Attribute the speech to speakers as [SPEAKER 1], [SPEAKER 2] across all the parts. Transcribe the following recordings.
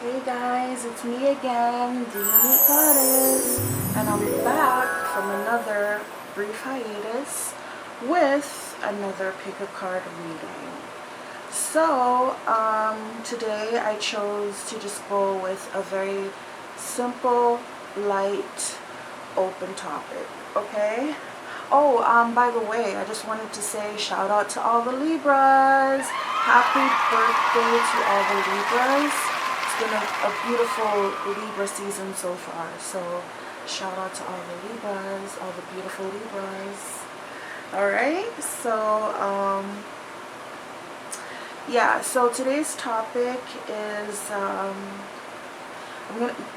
[SPEAKER 1] Hey guys, it's me again, the Unique Goddess, and I'm back from another brief hiatus with another pick a card reading. So, today I chose to just go with a very simple, light, open topic, okay? Oh, by the way, I just wanted to say shout out to all the Libras. Happy birthday to all the Libras. It's been a beautiful Libra season so far. So shout out to all the Libras, all the beautiful Libras. Alright, so yeah, so today's topic is I'm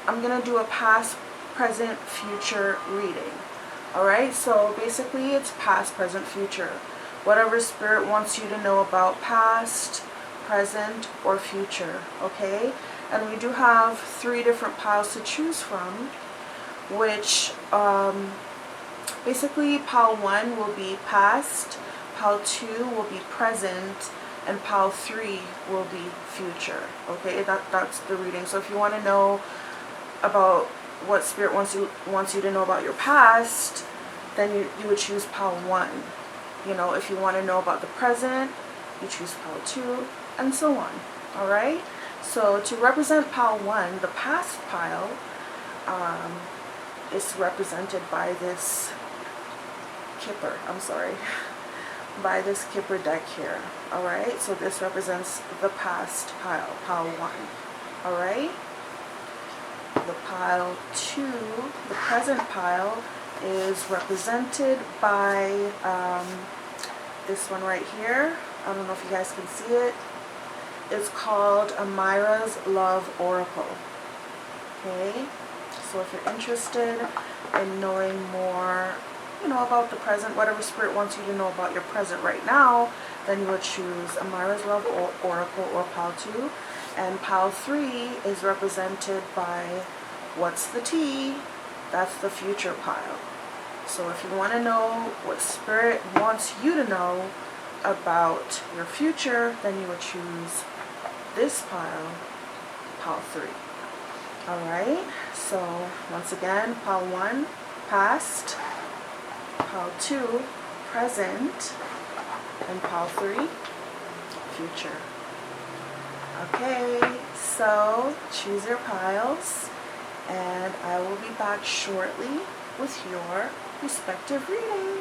[SPEAKER 1] gonna do a past, present, future reading. Alright, so basically it's past, present, future. Whatever spirit wants you to know about past, present, or future, okay? And we do have 3 different piles to choose from, which basically pile 1 will be past, pile 2 will be present, and pile 3 will be future, okay? That's the reading. So if you want to know about what spirit wants you to know about your past, then you would choose pile 1. You know, if you want to know about the present, you choose pile 2, and so on. Alright? So to represent pile 1, the past pile is represented by this Kipper. By this Kipper deck here. Alright? So this represents the past pile, pile 1. Alright? The pile 2, the present pile, is represented by this one right here. I don't know if you guys can see it. It's called Amira's Love Oracle. Okay, so if you're interested in knowing more, you know, about the present, whatever spirit wants you to know about your present right now, then you would choose Amira's Love Oracle or pile 2. And pile 3 is represented by what's the T? That's the future pile. So if you want to know what spirit wants you to know about your future, then you would choose this pile, pile 3. Alright, so once again, pile 1, past, pile 2, present, and pile 3, future. Okay, so choose your piles, and I will be back shortly with your respective reading.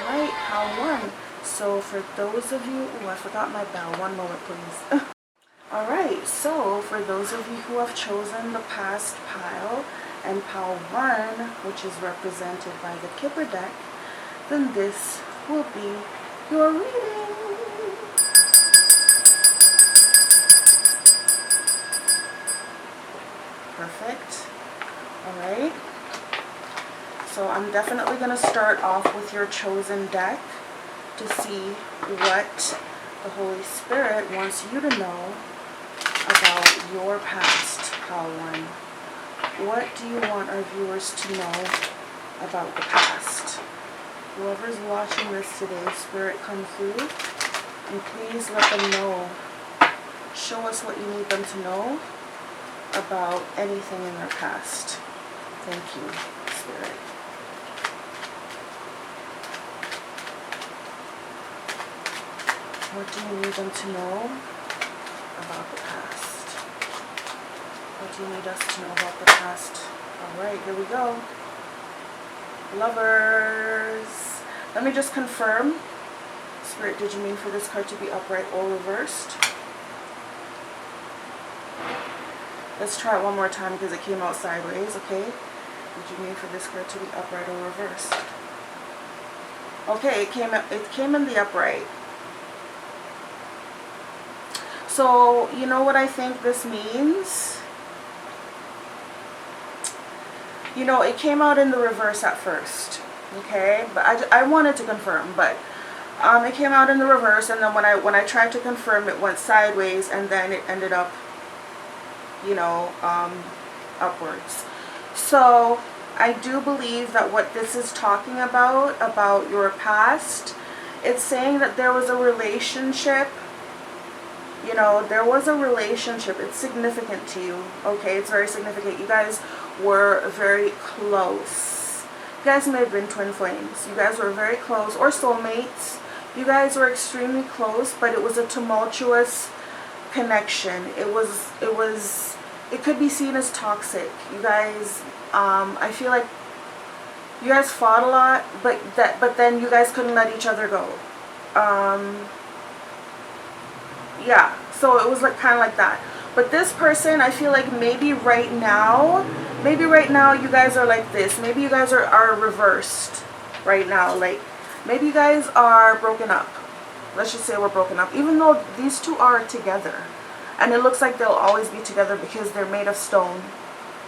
[SPEAKER 1] Alright, pile 1. So for those of you, I forgot my bell, one moment please. Alright, so for those of you who have chosen the past pile and pile 1, which is represented by the Kipper deck, then this will be your reading. Perfect. Alright. So I'm definitely going to start off with your chosen deck to see what the Holy Spirit wants you to know about your past, pile 1. What do you want our viewers to know about the past? Whoever's watching this today, Spirit, come through, and please let them know. Show us what you need them to know about anything in their past. Thank you, Spirit. What do you need them to know about the past? What do you need us to know about the past? Alright, here we go. Lovers. Let me just confirm. Spirit, did you mean for this card to be upright or reversed? Let's try it one more time because it came out sideways, okay? Did you mean for this card to be upright or reversed? Okay, it came in the upright. So, you know what I think this means? You know, it came out in the reverse at first, okay? But I wanted to confirm, but it came out in the reverse, and then when I tried to confirm, it went sideways, and then it ended up, you know, upwards. So I do believe that what this is talking about your past, it's saying that there was a relationship You know, there was a relationship. It's significant to you, okay? It's very significant. You guys were very close. You guys may have been twin flames. You guys were very close, or soulmates. You guys were extremely close, but it was a tumultuous connection. It could be seen as toxic. You guys, I feel like you guys fought a lot, but then you guys couldn't let each other go. Yeah, so it was like kind of like that. But this person, I feel like maybe right now you guys are like this. Maybe you guys are reversed right now. Like, maybe you guys are broken up. Let's just say we're broken up. Even though these two are together. And it looks like they'll always be together because they're made of stone.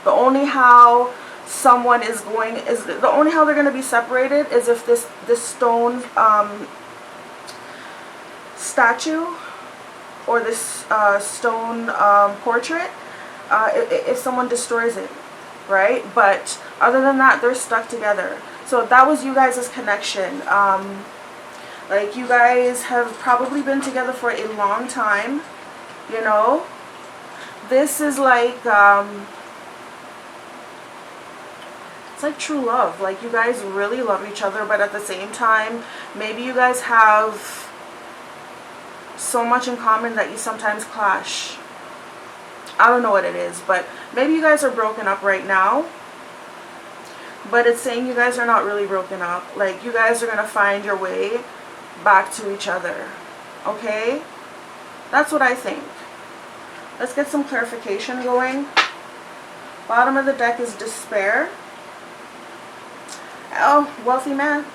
[SPEAKER 1] The only how the only how they're going to be separated is if this stone statue or this stone portrait, if someone destroys it, right? But other than that, they're stuck together. So that was you guys' connection. Like, you guys have probably been together for a long time, you know. This is like, it's like true love. Like, you guys really love each other, but at the same time, maybe you guys have so much in common that you sometimes clash. I don't know what it is, but maybe you guys are broken up right now. But it's saying you guys are not really broken up. Like, you guys are going to find your way back to each other. Okay? That's what I think. Let's get some clarification going. Bottom of the deck is despair. Oh, wealthy man.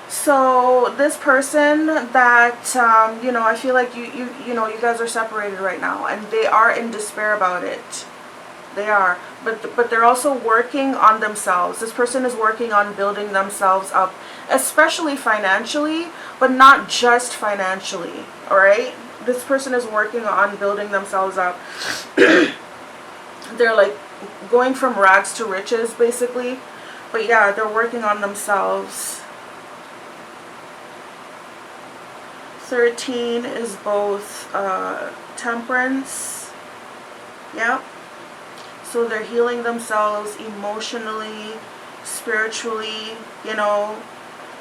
[SPEAKER 1] So this person that, you know, I feel like you know, you guys are separated right now, and they are in despair about it. They are, but they're also working on themselves. This person is working on building themselves up, especially financially, but not just financially. All right, this person is working on building themselves up. They're like going from rags to riches, basically. But yeah, they're working on themselves. 13 is both temperance. Yep. So they're healing themselves emotionally, spiritually, you know.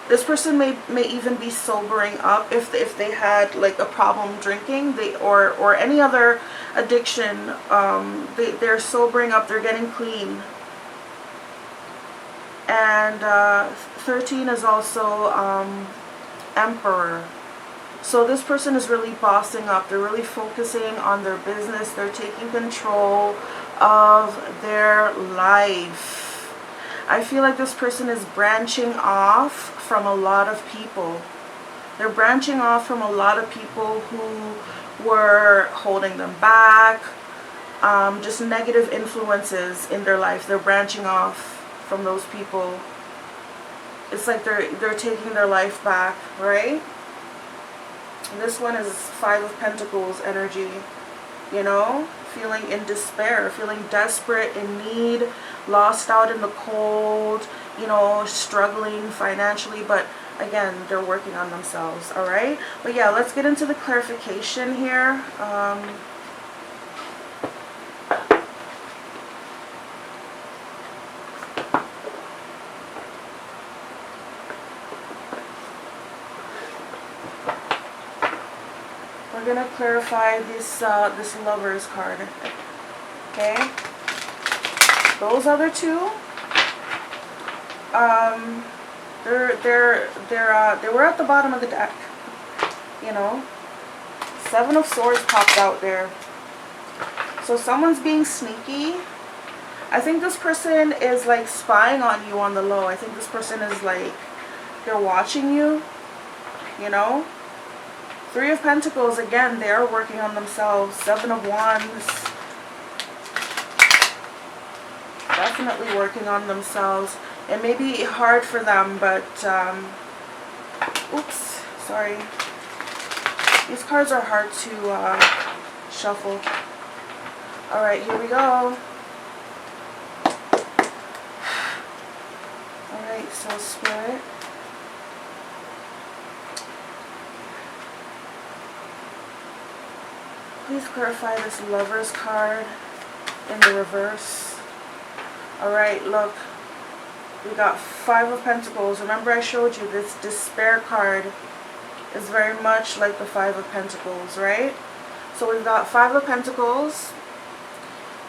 [SPEAKER 1] This person may even be sobering up if they had like a problem drinking, or any other addiction. They're sobering up, they're getting clean. And 13 is also Emperor. So this person is really bossing up. They're really focusing on their business. They're taking control of their life. I feel like this person is branching off from a lot of people. They're branching off from a lot of people who were holding them back. Just negative influences in their life. They're branching off from those people. It's like they're taking their life back, right? This one is 5 of Pentacles energy, you know, feeling in despair, feeling desperate, in need, lost out in the cold, you know, struggling financially, but again, they're working on themselves, all right? But yeah, let's get into the clarification here. We're gonna clarify this this Lovers card. Okay. Those other two, they were at the bottom of the deck. You know, 7 of Swords popped out there. So someone's being sneaky. I think this person is like spying on you on the low. I think this person is like, they're watching you. You know. 3 of Pentacles, again, they are working on themselves. 7 of Wands, definitely working on themselves. It may be hard for them, but, oops, sorry. These cards are hard to shuffle. Alright, here we go. Alright, so Spirit. Please clarify this Lovers card in the reverse. Alright, look. We got 5 of Pentacles. Remember I showed you this Despair card is very much like the 5 of Pentacles, right? So we've got 5 of Pentacles.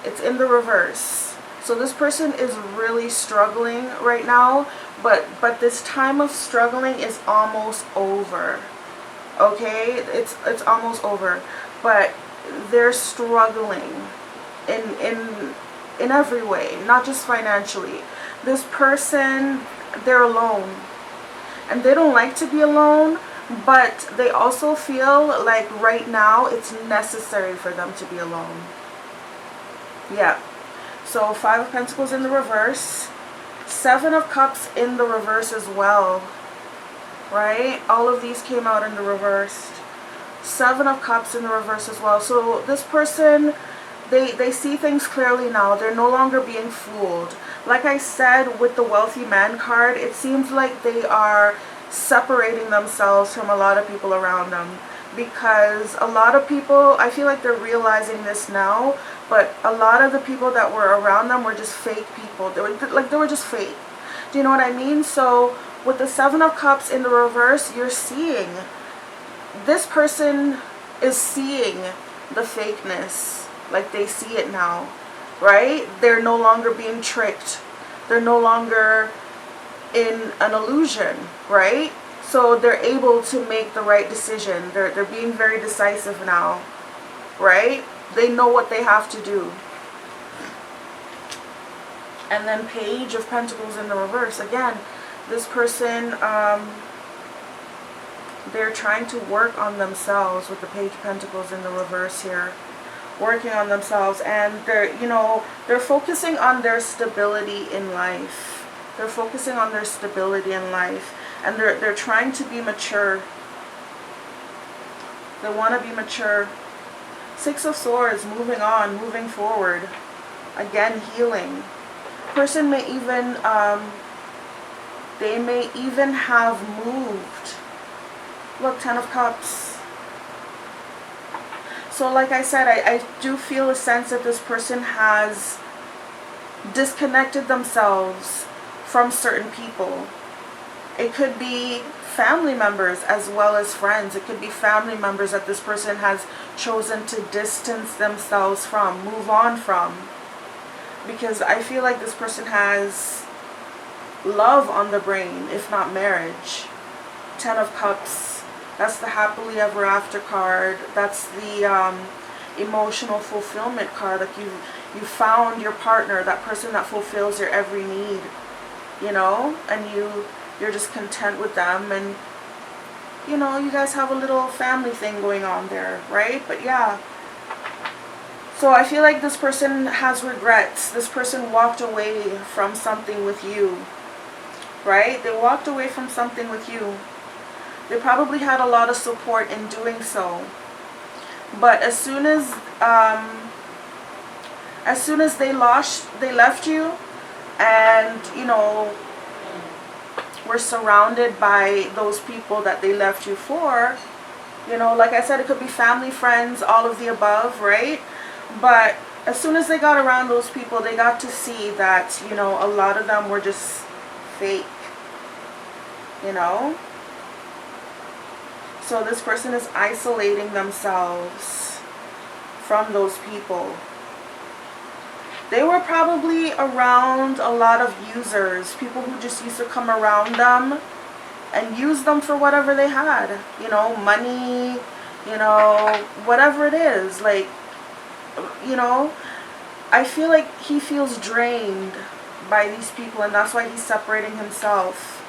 [SPEAKER 1] It's in the reverse. So this person is really struggling right now, but this time of struggling is almost over. Okay? It's almost over. But they're struggling in every way, not just financially. This person, they're alone. And they don't like to be alone, but they also feel like right now it's necessary for them to be alone. Yeah. So 5 of Pentacles in the reverse. 7 of Cups in the reverse as well. Right? All of these came out in the reverse. 7 of Cups in the reverse as well. So this person, they see things clearly now. They're no longer being fooled. Like I said with the Wealthy Man card, it seems like they are separating themselves from a lot of people around them. Because a lot of people, I feel like they're realizing this now, but a lot of the people that were around them were just fake people. They were just fake. Do you know what I mean? So with the 7 of Cups in the reverse, you're seeing, this person is seeing the fakeness. Like they see it now, right? They're no longer being tricked. They're no longer in an illusion, right? So they're able to make the right decision. They're being very decisive now, right? They know what they have to do. And then Page of Pentacles in the reverse. Again, this person, they're trying to work on themselves with the Page of Pentacles in the reverse here. Working on themselves, and they're focusing on their stability in life. They're focusing on their stability in life, and they're trying to be mature. They want to be mature. 6 of Swords, moving on, moving forward. Again, healing. Person may even they may even have moved. Look, 10 of Cups. So like I said, I do feel a sense that this person has disconnected themselves from certain people. It could be family members as well as friends. It could be family members that this person has chosen to distance themselves from, move on from. Because I feel like this person has love on the brain, if not marriage. 10 of Cups. That's the happily ever after card. That's the emotional fulfillment card. Like you found your partner, that person that fulfills your every need, and you're just content with them, and you guys have a little family thing going on there, right? But yeah. So I feel like this person has regrets. This person walked away from something with you, right? They walked away from something with you. They probably had a lot of support in doing so. But as soon as they left you, and were surrounded by those people that they left you for, like I said, it could be family, friends, all of the above, right? But as soon as they got around those people, they got to see that, a lot of them were just fake, So this person is isolating themselves from those people. They were probably around a lot of users, people who just used to come around them and use them for whatever they had, money, whatever it is. Like, I feel like he feels drained by these people, and that's why he's separating himself,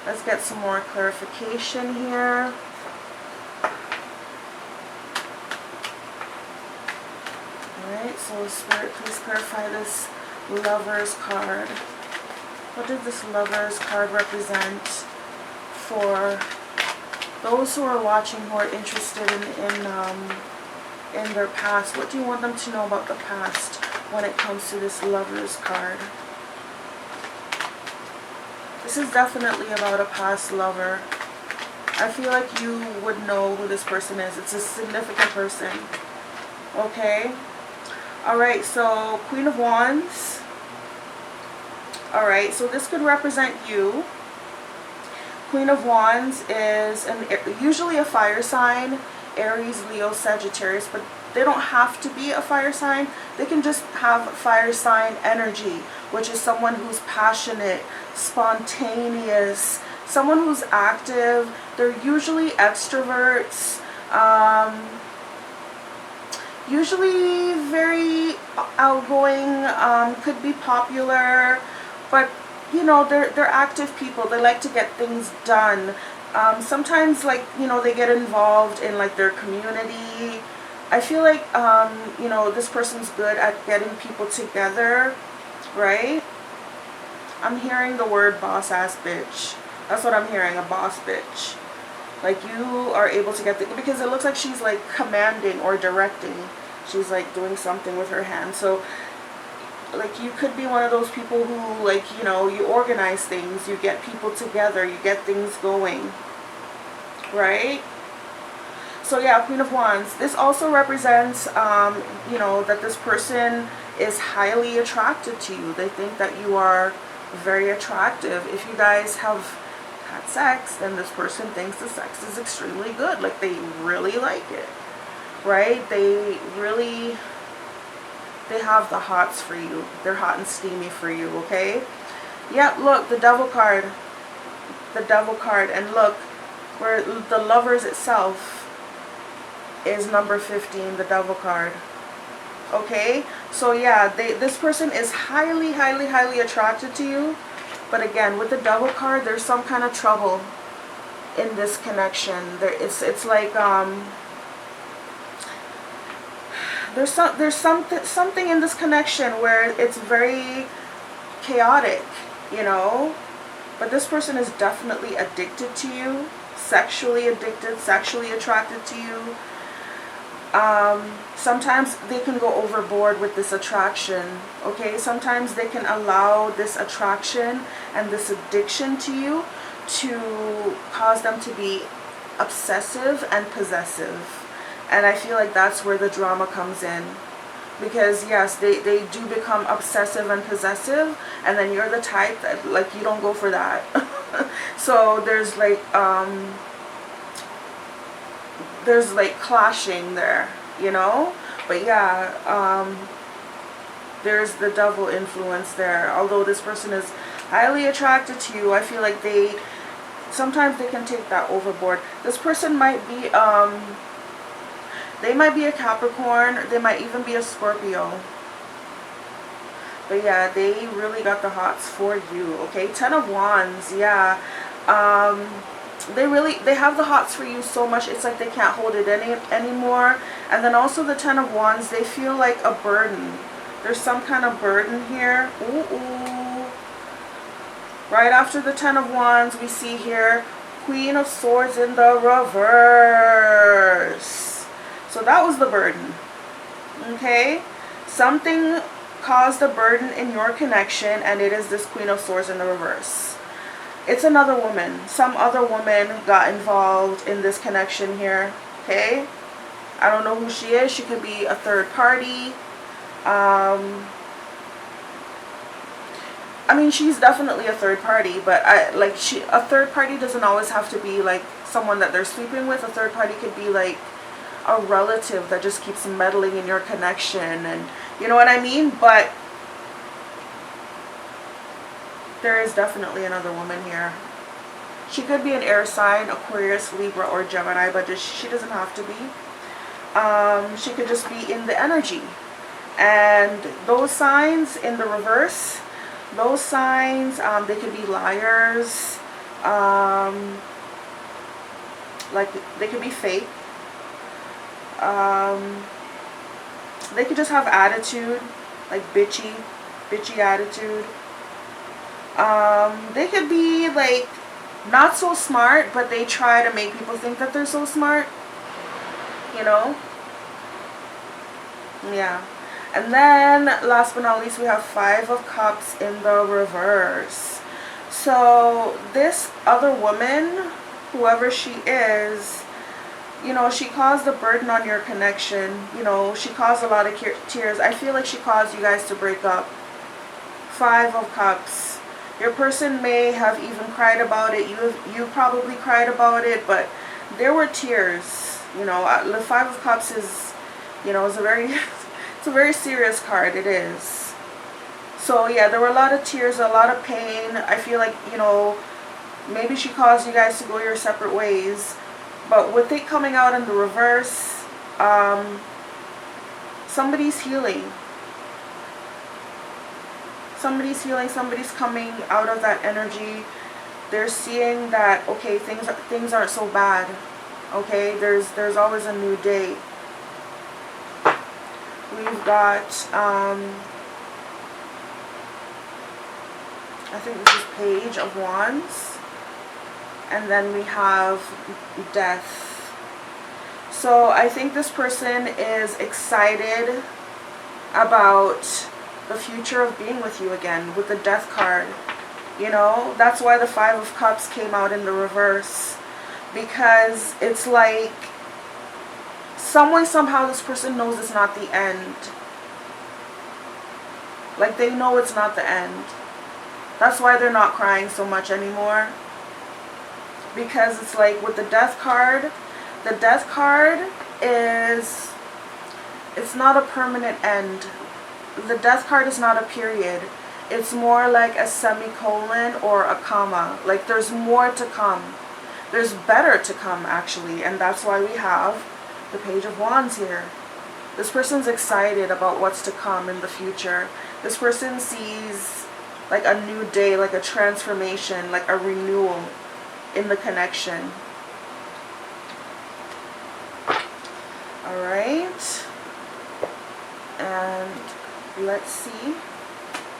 [SPEAKER 1] Let's get some more clarification here. Alright, so Spirit, please clarify this Lovers card. What did this Lovers card represent for those who are watching, who are interested in their past? What do you want them to know about the past when it comes to this Lovers card? This is definitely about a past lover. I feel like you would know who this person is. It's a significant person. Okay. Alright, so Queen of Wands. Alright, so this could represent you. Queen of Wands is usually a fire sign. Aries, Leo, Sagittarius, but they don't have to be a fire sign. They can just have fire sign energy, which is someone who's passionate, spontaneous, someone who's active. They're usually extroverts, usually very outgoing, could be popular, but you know, they're active people. They like to get things done. Sometimes, like, you know, they get involved in like their community. I feel like, you know, this person's good at getting people together, right? I'm hearing the word boss ass bitch. That's what I'm hearing, a boss bitch. Like, you are able to get because it looks like she's like commanding or directing. She's like doing something with her hand. So, like, you could be one of those people who, like, you know, you organize things, you get people together, you get things going, right? So yeah, Queen of Wands. This also represents, you know, that this person is highly attracted to you. They think that you are very attractive. If you guys have had sex, then this person thinks the sex is extremely good. Like, they really like it, right? They have the hots for you. They're hot and steamy for you, okay? Yeah, look, the Devil card. The Devil card. And look, where the Lovers itself is number 15, the Devil card. Okay? So yeah, this person is highly, highly, highly attracted to you. But again, with the Devil card, there's some kind of trouble in this connection. It's like, there's something in this connection where it's very chaotic, you know. But this person is definitely addicted to you, sexually addicted, sexually attracted to you. Sometimes they can go overboard with this attraction, okay? Sometimes they can allow this attraction and this addiction to you to cause them to be obsessive and possessive. And I feel like that's where the drama comes in. Because yes, they do become obsessive and possessive, and then you're the type that, like, you don't go for that. So there's like clashing there, you know. But yeah, there's the Devil influence there. Although this person is highly attracted to you, I feel like sometimes they can take that overboard. This person might be they might be a Capricorn, they might even be a Scorpio. But yeah, they really got the hots for you, okay? 10 of Wands, yeah. They have the hots for you so much, it's like they can't hold it anymore. And then also the 10 of Wands, they feel like a burden. There's some kind of burden here. Ooh. Right after the 10 of Wands, we see here Queen of Swords in the reverse. So that was the burden, okay? Something caused a burden in your connection, and it is this Queen of Swords in the reverse. It's another woman. Some other woman got involved in this connection here, okay? I don't know who she is. She could be a third party. I mean, she's definitely a third party, but a third party doesn't always have to be like someone that they're sleeping with. A third party could be like a relative that just keeps meddling in your connection, and you know what I mean? But there is definitely another woman here. She could be an air sign, Aquarius, Libra, or Gemini, but she doesn't have to be. She could just be in the energy. And those signs in the reverse, those signs, they could be liars, like they could be fake. They could just have attitude, like bitchy attitude. They could be like not so smart, but they try to make people think that they're so smart, you know. Yeah. And then last but not least, we have 5 of Cups in the reverse. So this other woman, whoever she is, you know, she caused a burden on your connection. You know, she caused a lot of tears. I feel like she caused you guys to break up. 5 of Cups. Your person may have even cried about it. You probably cried about it, but there were tears. You know, the 5 of Cups is, you know, is a very, it's a very serious card. It is. So yeah, there were a lot of tears, a lot of pain. I feel like, you know, maybe she caused you guys to go your separate ways. But with it coming out in the reverse, somebody's healing. Somebody's healing. Somebody's coming out of that energy. They're seeing that, okay, things aren't so bad. Okay, there's always a new day. We've got I think this is Page of Wands. And then we have Death. So I think this person is excited about the future of being with you again with the Death card. You know, that's why the 5 of Cups came out in the reverse. Because it's like some way, somehow this person knows it's not the end. Like they know it's not the end. That's why they're not crying so much anymore. Because it's like with the Death card is, it's not a permanent end. The Death card is not a period. It's more like a semicolon or a comma. Like there's more to come. There's better to come actually. And that's why we have the Page of Wands here. This person's excited about what's to come in the future. This person sees like a new day, like a transformation, like a renewal in the connection. Alright. And let's see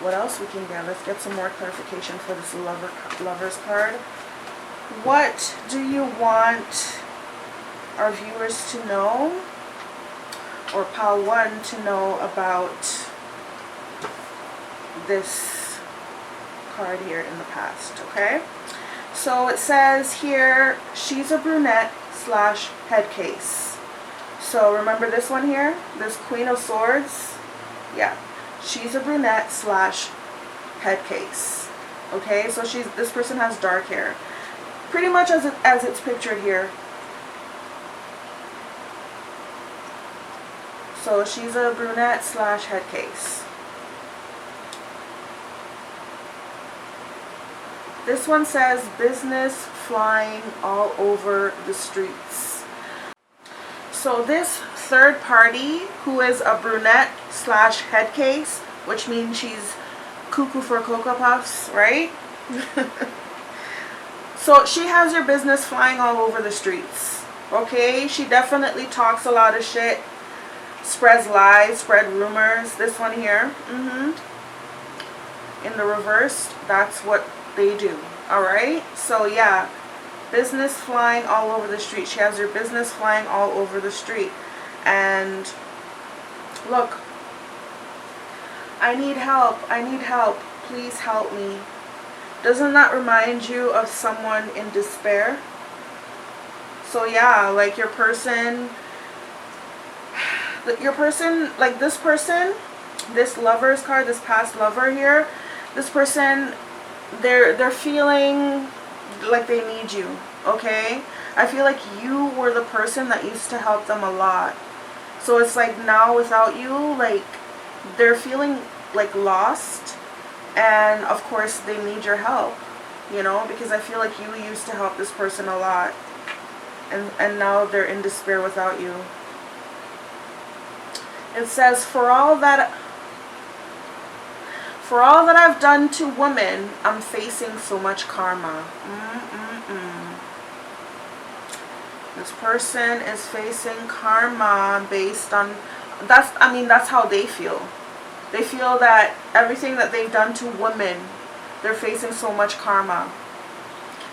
[SPEAKER 1] what else we can get. Let's get some more clarification for this Lover's card. What do you want our viewers to know, or Pile 1 to know about this card here in the past, okay? So it says here, she's a brunette / head case. So remember this one here, this Queen of Swords? Yeah, she's a brunette / head case. Okay, so this person has dark hair. Pretty much as it's pictured here. So she's a brunette / head case. This one says business flying all over the streets. So this third party, who is a brunette / head case, which means she's cuckoo for Cocoa Puffs, right? So she has your business flying all over the streets. Okay, she definitely talks a lot of shit, spreads lies, spread rumors. This one here, in the reverse, that's what they do. Alright, so yeah, business flying all over the street. She has your business flying all over the street. And look, I need help, please help me. Doesn't that remind you of someone in despair? So yeah, like your person, like this person, this Lover's card, this past lover here, this person, they're feeling like they need you, okay? I feel like you were the person that used to help them a lot. So it's like now without you, like they're feeling like lost. And of course they need your help, you know, because I feel like you used to help this person a lot. And now they're in despair without you. It says, for all that I've done to women, I'm facing so much karma. This person is facing karma based on, that's how they feel. They feel that everything that they've done to women, they're facing so much karma.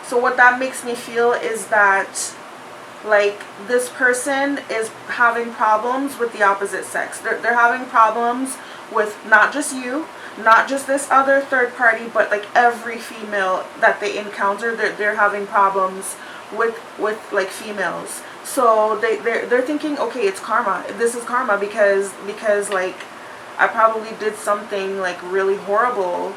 [SPEAKER 1] So what that makes me feel is that, like, this person is having problems with the opposite sex. They're having problems with not just you, not just this other third party, but like every female that they encounter, they're having problems with like females. So they're thinking, okay, it's karma. This is karma because like I probably did something like really horrible,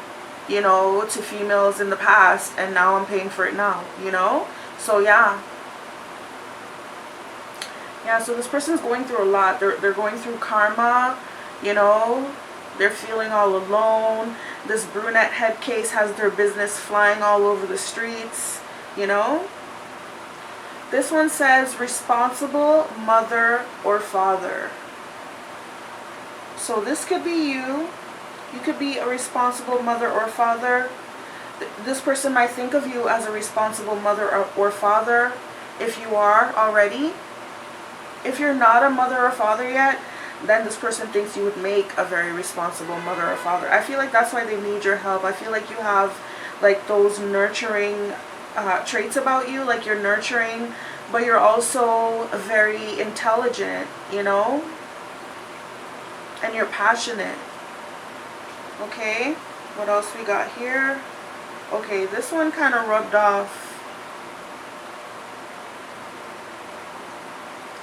[SPEAKER 1] you know, to females in the past, and now I'm paying for it now, you know. So yeah, so this person's going through a lot. They're going through karma, you know. They're feeling all alone. This brunette head case has their business flying all over the streets, you know. This one says responsible mother or father. So this could be you. You could be a responsible mother or father. This person might think of you as a responsible mother or father if you are already. If you're not a mother or father yet, then this person thinks you would make a very responsible mother or father. I feel like that's why they need your help. I feel like you have like those nurturing traits about you, like you're nurturing, but you're also very intelligent, you know, and you're passionate. Okay, what else we got here? Okay, this one kind of rubbed off.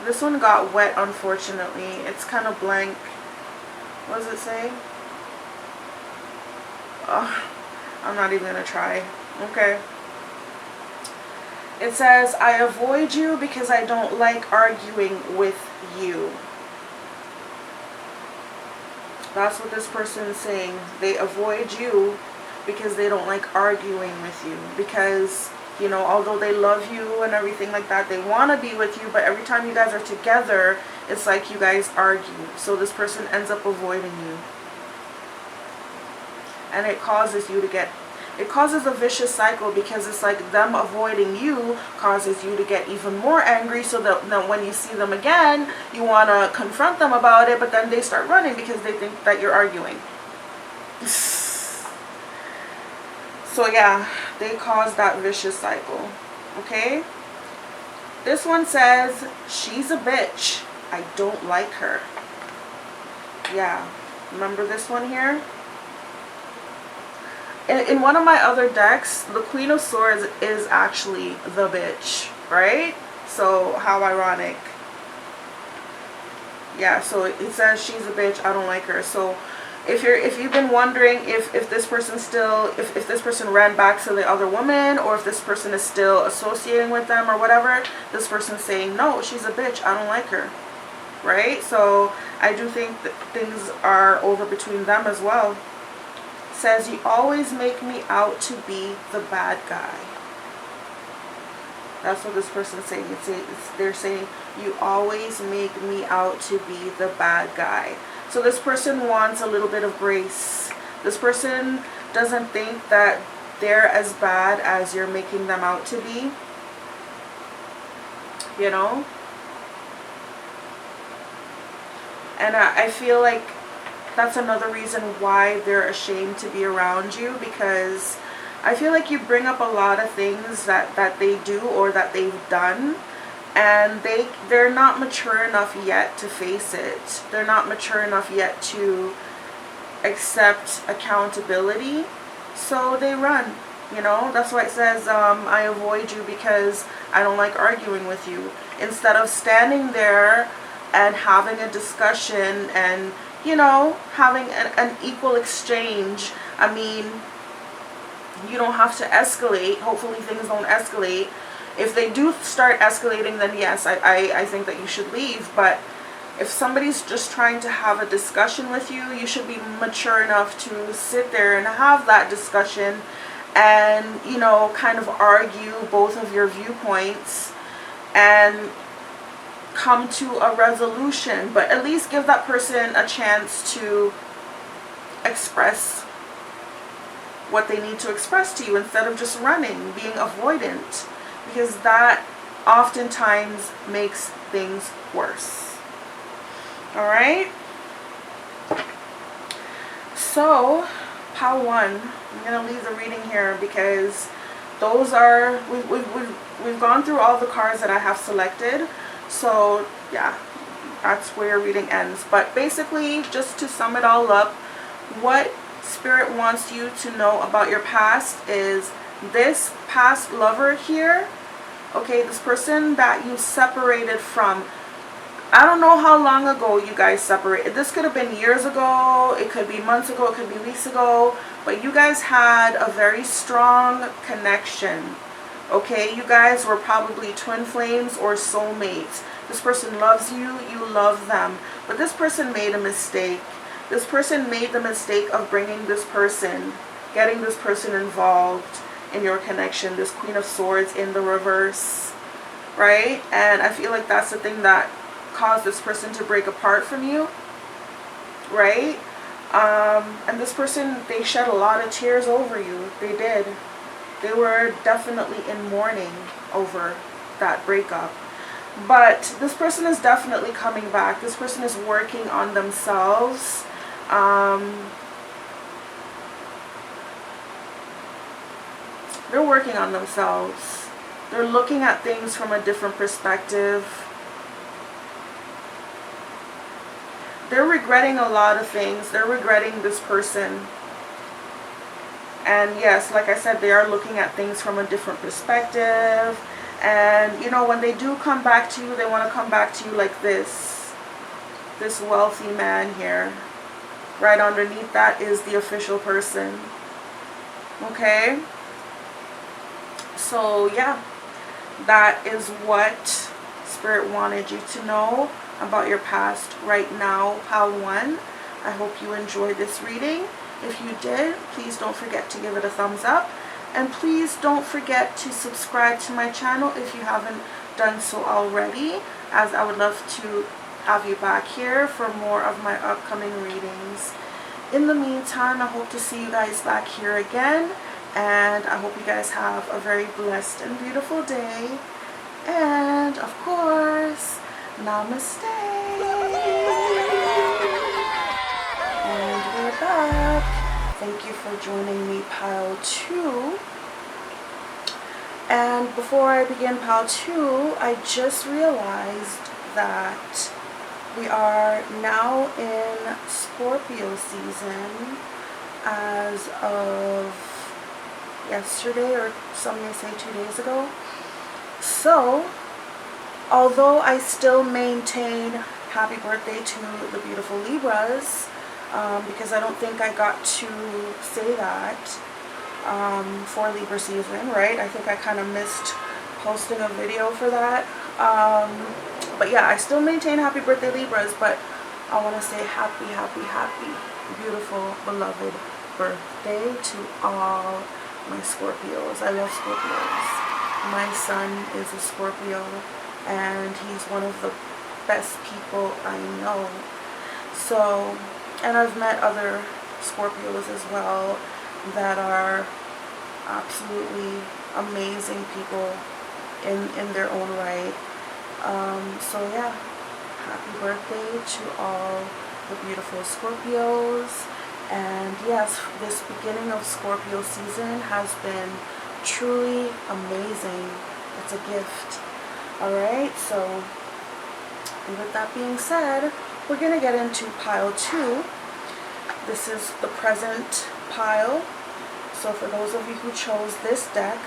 [SPEAKER 1] This one got wet, unfortunately. It's kind of blank. What does it say? I'm not even gonna try. Okay. It says, I avoid you because I don't like arguing with you. That's what this person is saying. They avoid you because they don't like arguing with you. Because, you know, although they love you and everything like that, they want to be with you, but every time you guys are together, it's like you guys argue. So this person ends up avoiding you. And it causes you to get, it causes a vicious cycle, because it's like them avoiding you causes you to get even more angry, so that when you see them again, you want to confront them about it, but then they start running because they think that you're arguing. So yeah, they cause that vicious cycle. Okay? This one says, she's a bitch. I don't like her. Yeah. Remember this one here? In one of my other decks, the Queen of Swords is actually the bitch, right? So how ironic. Yeah, so it says she's a bitch, I don't like her. So if you've been wondering if this person still, if this person ran back to the other woman, or if this person is still associating with them or whatever, this person's saying, no, she's a bitch, I don't like her. Right? So I do think that things are over between them as well. Says, you always make me out to be the bad guy. That's what this person's saying. They're saying, you always make me out to be the bad guy. So this person wants a little bit of grace. This person doesn't think that they're as bad as you're making them out to be. You know? And I feel like that's another reason why they're ashamed to be around you, because I feel like you bring up a lot of things that they do or that they've done, and they're not mature enough yet to face it. They're not mature enough yet to accept accountability, so they run. You know, that's why it says, I avoid you because I don't like arguing with you. Instead of standing there and having a discussion and, you know, having an equal exchange. I mean, you don't have to escalate. Hopefully things don't escalate. If they do start escalating, then yes, I think that you should leave. But if somebody's just trying to have a discussion with you, you should be mature enough to sit there and have that discussion and, you know, kind of argue both of your viewpoints and come to a resolution, but at least give that person a chance to express what they need to express to you instead of just running, being avoidant, because that oftentimes makes things worse. All right, so pile 1, I'm gonna leave the reading here because those are, we've gone through all the cards that I have selected. So yeah, that's where your reading ends. But basically, just to sum it all up, what Spirit wants you to know about your past is this past lover here Okay, this person that you separated from, I don't know how long ago you guys separated. This could have been years ago, it could be months ago, it could be weeks ago, but you guys had a very strong connection. Okay, you guys were probably twin flames or soulmates. This person loves you, you love them, but this person made a mistake. This person made the mistake of bringing this person, getting this person involved in your connection. This Queen of Swords in the reverse, right? And I feel like that's the thing that caused this person to break apart from you, right? And this person, they shed a lot of tears over you. They did. They were definitely in mourning over that breakup. But this person is definitely coming back. This person is working on themselves. They're working on themselves. They're looking at things from a different perspective. They're regretting a lot of things. They're regretting this person. And yes, like I said, they are looking at things from a different perspective. And, you know, when they do come back to you, they want to come back to you like this. This wealthy man here. Right underneath that is the official person. Okay? So, yeah. That is what Spirit wanted you to know about your past right now, pile 1. I hope you enjoyed this reading. If you did, please don't forget to give it a thumbs up. And please don't forget to subscribe to my channel if you haven't done so already, as I would love to have you back here for more of my upcoming readings. In the meantime, I hope to see you guys back here again. And I hope you guys have a very blessed and beautiful day. And of course, Namaste. And we're back. Thank you for joining me, pile 2. And before I begin pile 2, I just realized that we are now in Scorpio season as of yesterday, or some may say 2 days ago. So, although I still maintain happy birthday to the beautiful Libras, because I don't think I got to say that for Libra season, right? I think I kind of missed posting a video for that. But yeah, I still maintain happy birthday Libras, but I want to say happy, beautiful, beloved birthday to all my Scorpios. I love Scorpios. My son is a Scorpio, and he's one of the best people I know. So, and I've met other Scorpios as well that are absolutely amazing people in their own right. So yeah, happy birthday to all the beautiful Scorpios. And yes, this beginning of Scorpio season has been truly amazing. It's a gift. Alright, so with that being said, we're going to get into pile 2. This is the present pile. So for those of you who chose this deck,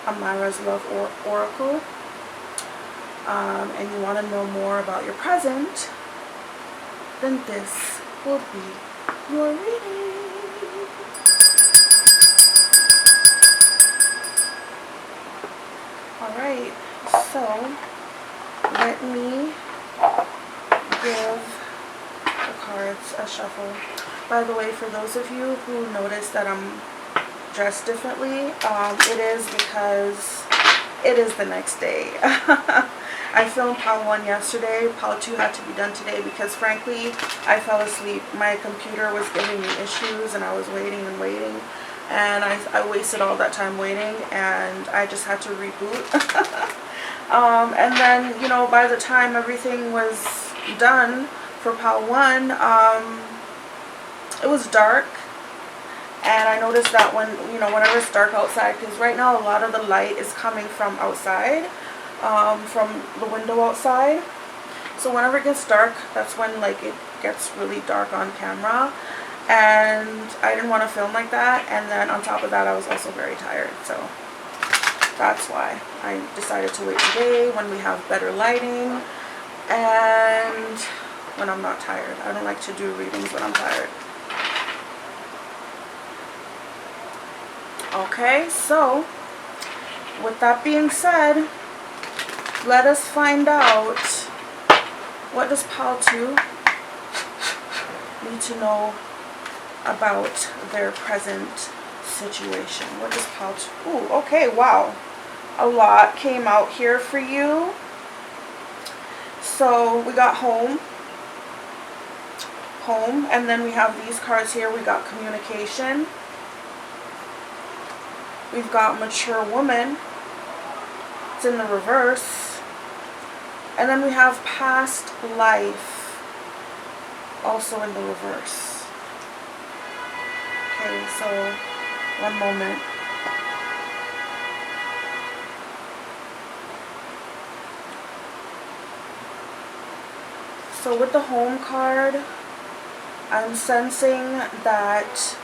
[SPEAKER 1] Amara's Love Oracle, and you want to know more about your present, then this will be your reading. Alright, so let me give the cards a shuffle. By the way, for those of you who notice that I'm dressed differently, it is because it is the next day. I filmed pile 1 yesterday. Pile 2 had to be done today because frankly, I fell asleep. My computer was giving me issues and I was waiting and waiting. And I wasted all that time waiting, and I just had to reboot. And then, you know, by the time everything was done for pile 1, it was dark. And I noticed that whenever it's dark outside, because right now a lot of the light is coming from outside, from the window outside. So whenever it gets dark, that's when like it gets really dark on camera. And I didn't want to film like that. And then on top of that, I was also very tired. So That's why I decided to wait today when we have better lighting and when I'm not tired. I don't like to do readings when I'm tired. Okay, so with that being said, let us find out, what does pile 2 need to know about their present situation? What does pile 2? Ooh, okay, wow. A lot came out here for you. So we got home, and then we have these cards here. We got communication. We've got mature woman. It's in the reverse. And then we have past life, also in the reverse. Okay, so one moment. So with the home card, I'm sensing that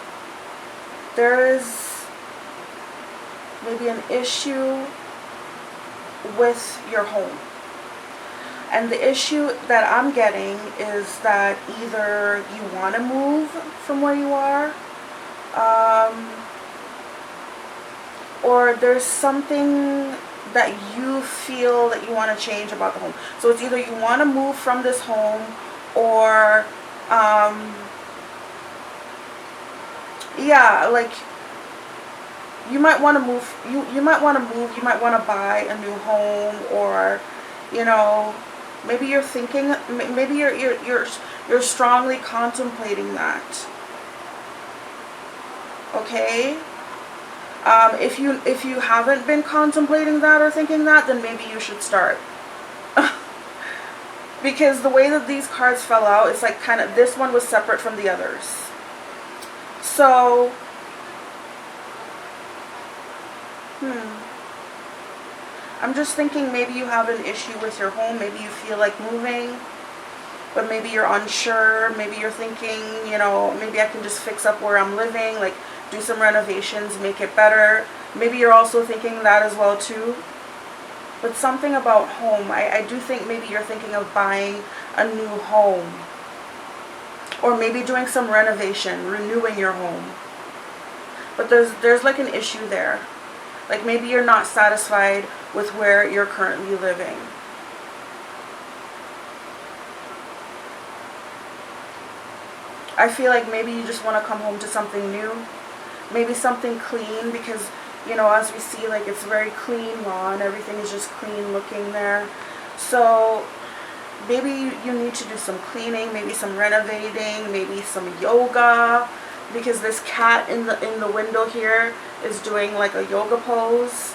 [SPEAKER 1] there is maybe an issue with your home. And the issue that I'm getting is that either you want to move from where you are, or there's something that you feel that you want to change about the home. So it's either you want to move from this home, or yeah, like you might want to move, you might want to move, you might want to buy a new home, or you know, maybe you're thinking, maybe you're strongly contemplating that. Okay? If you haven't been contemplating that or thinking that, then maybe you should start. Because the way that these cards fell out, it's like kind of, this one was separate from the others. So, I'm just thinking maybe you have an issue with your home. Maybe you feel like moving, but maybe you're unsure. Maybe you're thinking, you know, maybe I can just fix up where I'm living, like do some renovations, make it better. Maybe you're also thinking that as well too. But something about home, I do think maybe you're thinking of buying a new home, or maybe doing some renovation, renewing your home. But there's like an issue there. Like maybe you're not satisfied with where you're currently living. I feel like maybe you just want to come home to something new. Maybe something clean, because, you know, as we see, like it's very clean lawn. Everything is just clean looking there. So maybe you need to do some cleaning, maybe some renovating, maybe some yoga. Because this cat in the window here is doing like a yoga pose.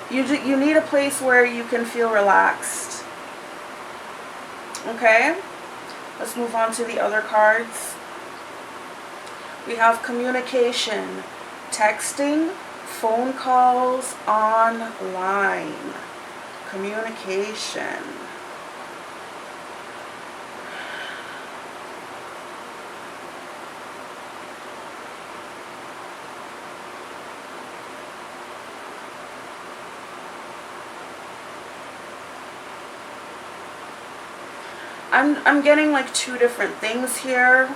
[SPEAKER 1] You need a place where you can feel relaxed. Okay? Let's move on to the other cards. We have communication, texting, phone calls, online. Communication. I'm getting like two different things here.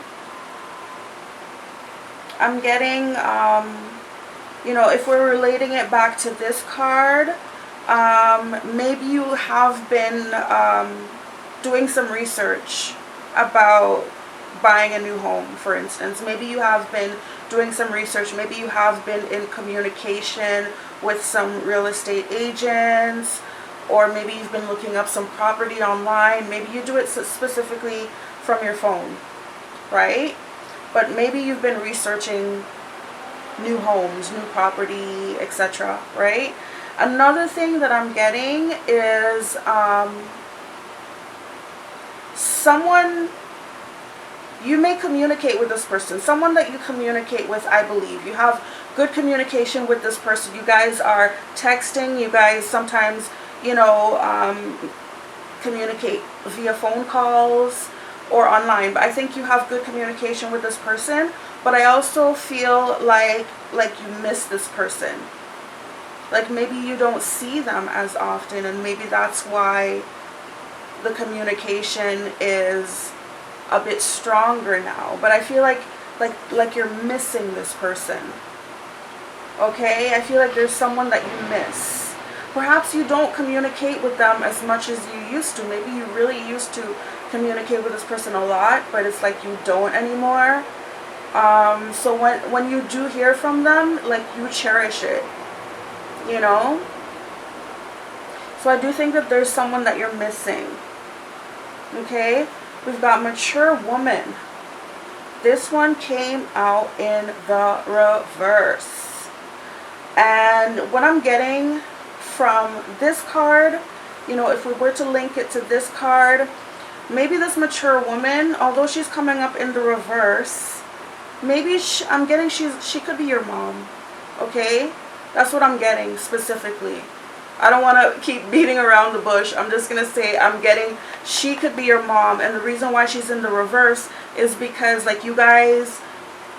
[SPEAKER 1] I'm getting, you know, if we're relating it back to this card, maybe you have been doing some research about buying a new home, for instance. Maybe you have been doing some research. Maybe you have been in communication with some real estate agents, or maybe you've been looking up some property online. Maybe you do it specifically from your phone, right? But maybe you've been researching new homes, new property, etc., right? Another thing that I'm getting is someone, you may communicate with this person. Someone that you communicate with, I believe. You have good communication with this person. You guys are texting. You guys sometimes, you know, communicate via phone calls or online. But I think you have good communication with this person, But I also feel like you miss this person. Like maybe you don't see them as often, and maybe that's why the communication is a bit stronger now. But I feel like you're missing this person. Okay? I feel like there's someone that you miss. Perhaps you don't communicate with them as much as you used to. Maybe you really used to communicate with this person a lot, but it's like you don't anymore. So when you do hear from them, like you cherish it, you know? So I do think that there's someone that you're missing. Okay? We've got mature woman. This one came out in the reverse. And what I'm getting from this card, you know, if we were to link it to this card, maybe this mature woman, although she's coming up in the reverse, maybe I'm getting she could be your mom. Okay? That's what I'm getting specifically. I don't want to keep beating around the bush. I'm just going to say I'm getting she could be your mom. And the reason why she's in the reverse is because like you guys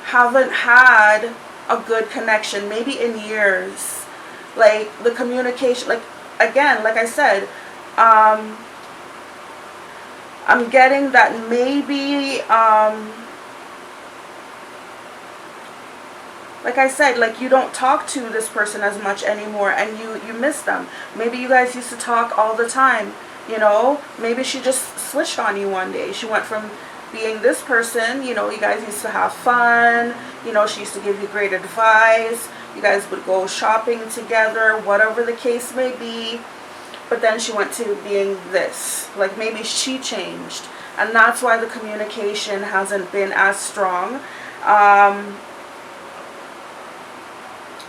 [SPEAKER 1] haven't had a good connection, maybe in years. Like the communication, like again, like I said, I'm getting that maybe, like I said, like you don't talk to this person as much anymore, and you miss them. Maybe you guys used to talk all the time, you know. Maybe she just switched on you one day. She went from being this person, you know, you guys used to have fun, you know, she used to give you great advice, you guys would go shopping together, whatever the case may be. But then she went to being this. Like maybe she changed, and that's why the communication hasn't been as strong.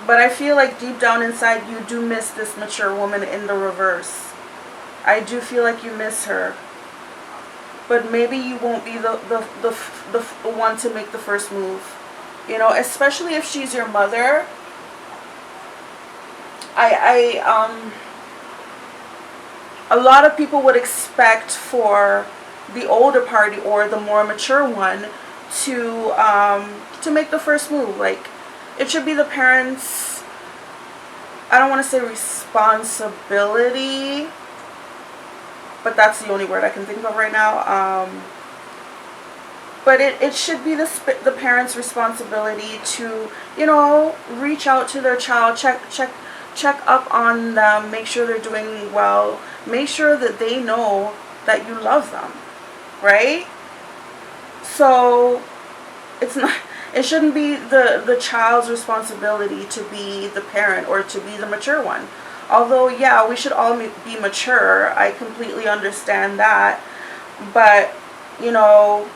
[SPEAKER 1] But I feel like deep down inside you do miss this mature woman in the reverse. I do feel like you miss her. But maybe you won't be the one to make the first move. You know, especially if she's your mother. A lot of people would expect for the older party or the more mature one to make the first move. Like, it should be the parents', I don't want to say responsibility, but that's the only word I can think of right now. But it should be the parents' responsibility to, you know, reach out to their child, check up on them, make sure they're doing well, make sure that they know that you love them, right? So it shouldn't be the child's responsibility to be the parent or to be the mature one. Although, yeah, we should all be mature. I completely understand that. But, you know,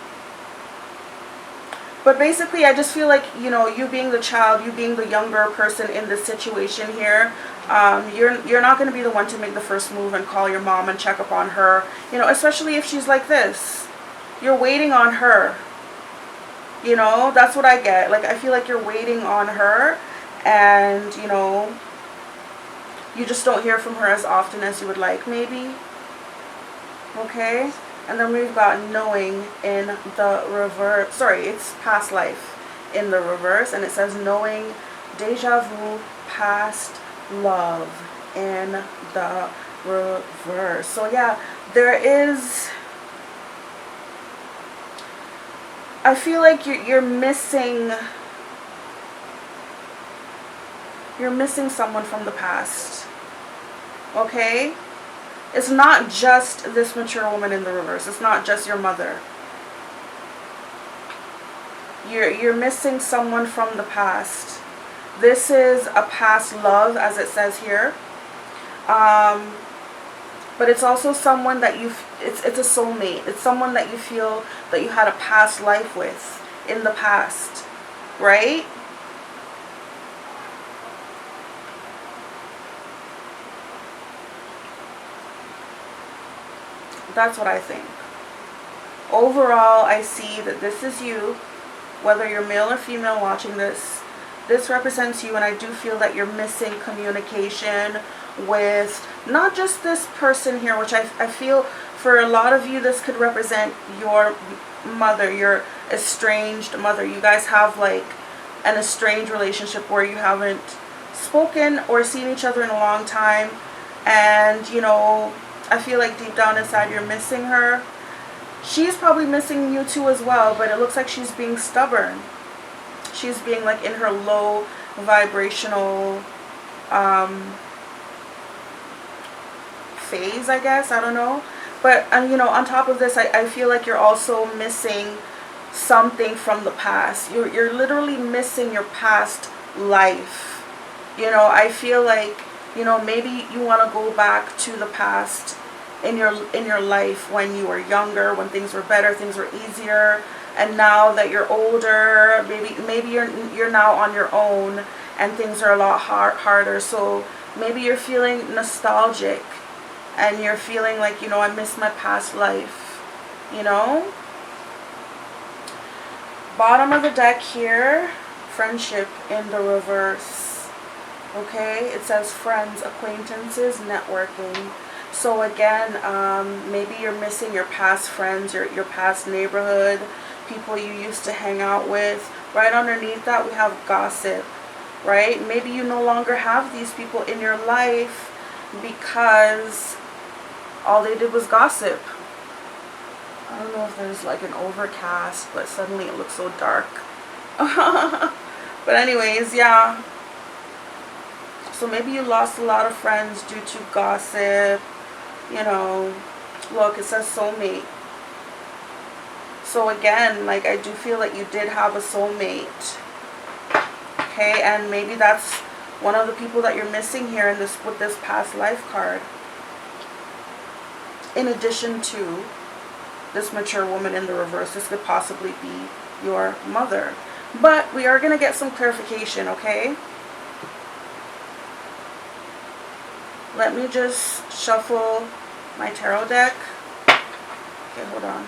[SPEAKER 1] but basically I just feel like, you know, you being the child, you being the younger person in this situation here, you're not going to be the one to make the first move and call your mom and check up on her. You know, especially if she's like this. You're waiting on her. You know, that's what I get. Like, I feel like you're waiting on her, and, you know, you just don't hear from her as often as you would like, maybe. Okay? And then we've got knowing in the reverse. Sorry, it's past life in the reverse. And it says knowing, deja vu, past love in the reverse. So, yeah, there is... I feel like you're missing someone from the past. Okay? It's not just this mature woman in the reverse. It's not just your mother. You're missing someone from the past. This is a past love, as it says here. But it's also someone that it's a soulmate. It's someone that you feel that you had a past life with in the past, right? That's what I think. Overall, I see that this is you, whether you're male or female watching this. This represents you, and I do feel that you're missing communication with not just this person here, which I feel for a lot of you this could represent your mother, your estranged mother. You guys have like an estranged relationship where you haven't spoken or seen each other in a long time, and you know, I feel like deep down inside you're missing her. She's probably missing you too as well, but it looks like she's being stubborn. She's being like in her low vibrational phase, I guess. I don't know. But you know, on top of this, I feel like you're also missing something from the past. You're literally missing your past life. You know, I feel like, you know, maybe you want to go back to the past in your life when you were younger, when things were better, things were easier. And now that you're older, maybe you're now on your own and things are a lot harder. So maybe you're feeling nostalgic and you're feeling like, you know, I miss my past life, you know. Bottom of the deck here, friendship in the reverse. Okay, it says friends, acquaintances, networking. So again, maybe you're missing your past friends, your past neighborhood, people you used to hang out with. Right underneath that we have gossip, right? Maybe you no longer have these people in your life because all they did was gossip. I don't know if there's like an overcast, but suddenly it looks so dark. But anyways, yeah. So maybe you lost a lot of friends due to gossip. You know, look, it says soulmate. So again, like, I do feel like you did have a soulmate. Okay, and maybe that's one of the people that you're missing here in this with this past life card. In addition to this mature woman in the reverse, this could possibly be your mother. But we are going to get some clarification, okay? Let me just shuffle my tarot deck. Okay, hold on.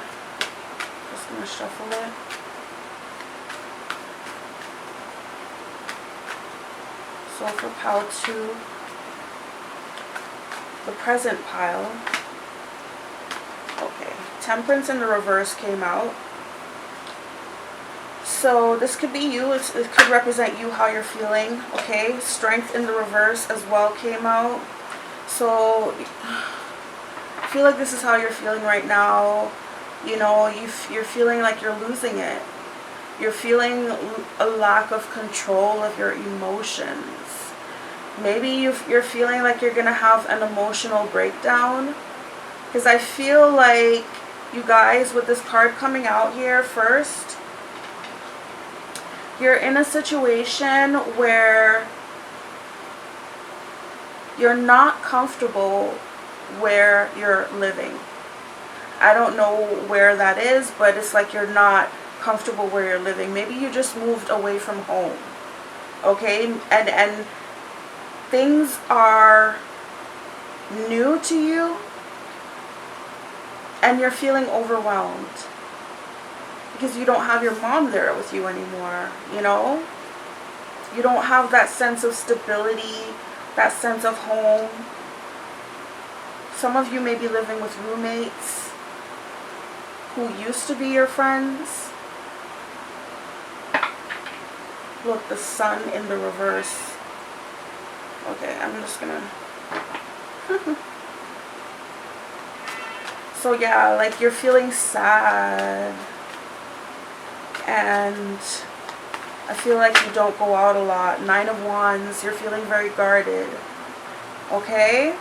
[SPEAKER 1] Just going to shuffle it. So for pile 2, the present pile. Okay, Temperance in the reverse came out. So this could be you. It could represent you, how you're feeling. Okay, Strength in the reverse as well came out. So I feel like this is how you're feeling right now. You know, you're feeling like you're losing it. You're feeling a lack of control of your emotions. Maybe you're feeling like you're going to have an emotional breakdown. Because I feel like you guys, with this card coming out here first, you're in a situation where you're not comfortable where you're living. I don't know where that is, but it's like you're not comfortable where you're living. Maybe you just moved away from home. Okay? And things are new to you and you're feeling overwhelmed because you don't have your mom there with you anymore, you know? You don't have that sense of stability, that sense of home. Some of you may be living with roommates who used to be your friends. Look, the sun in the reverse. Okay, I'm just gonna... So yeah, like you're feeling sad. And I feel like you don't go out a lot. 9 of Wands, you're feeling very guarded. Okay?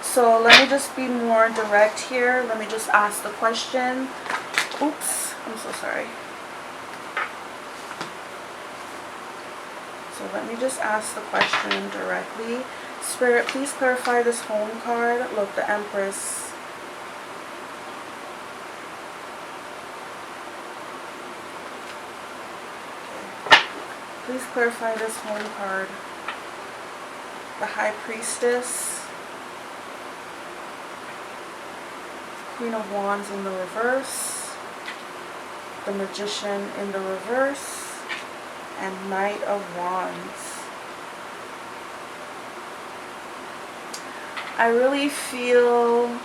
[SPEAKER 1] So let me just be more direct here. Let me just ask the question. Oops, I'm so sorry. So let me just ask the question directly. Spirit, please clarify this home card. Look, the Empress. Please clarify this home card. The High Priestess. Queen of Wands in the reverse. The Magician in the reverse. And Knight of Wands. I really feel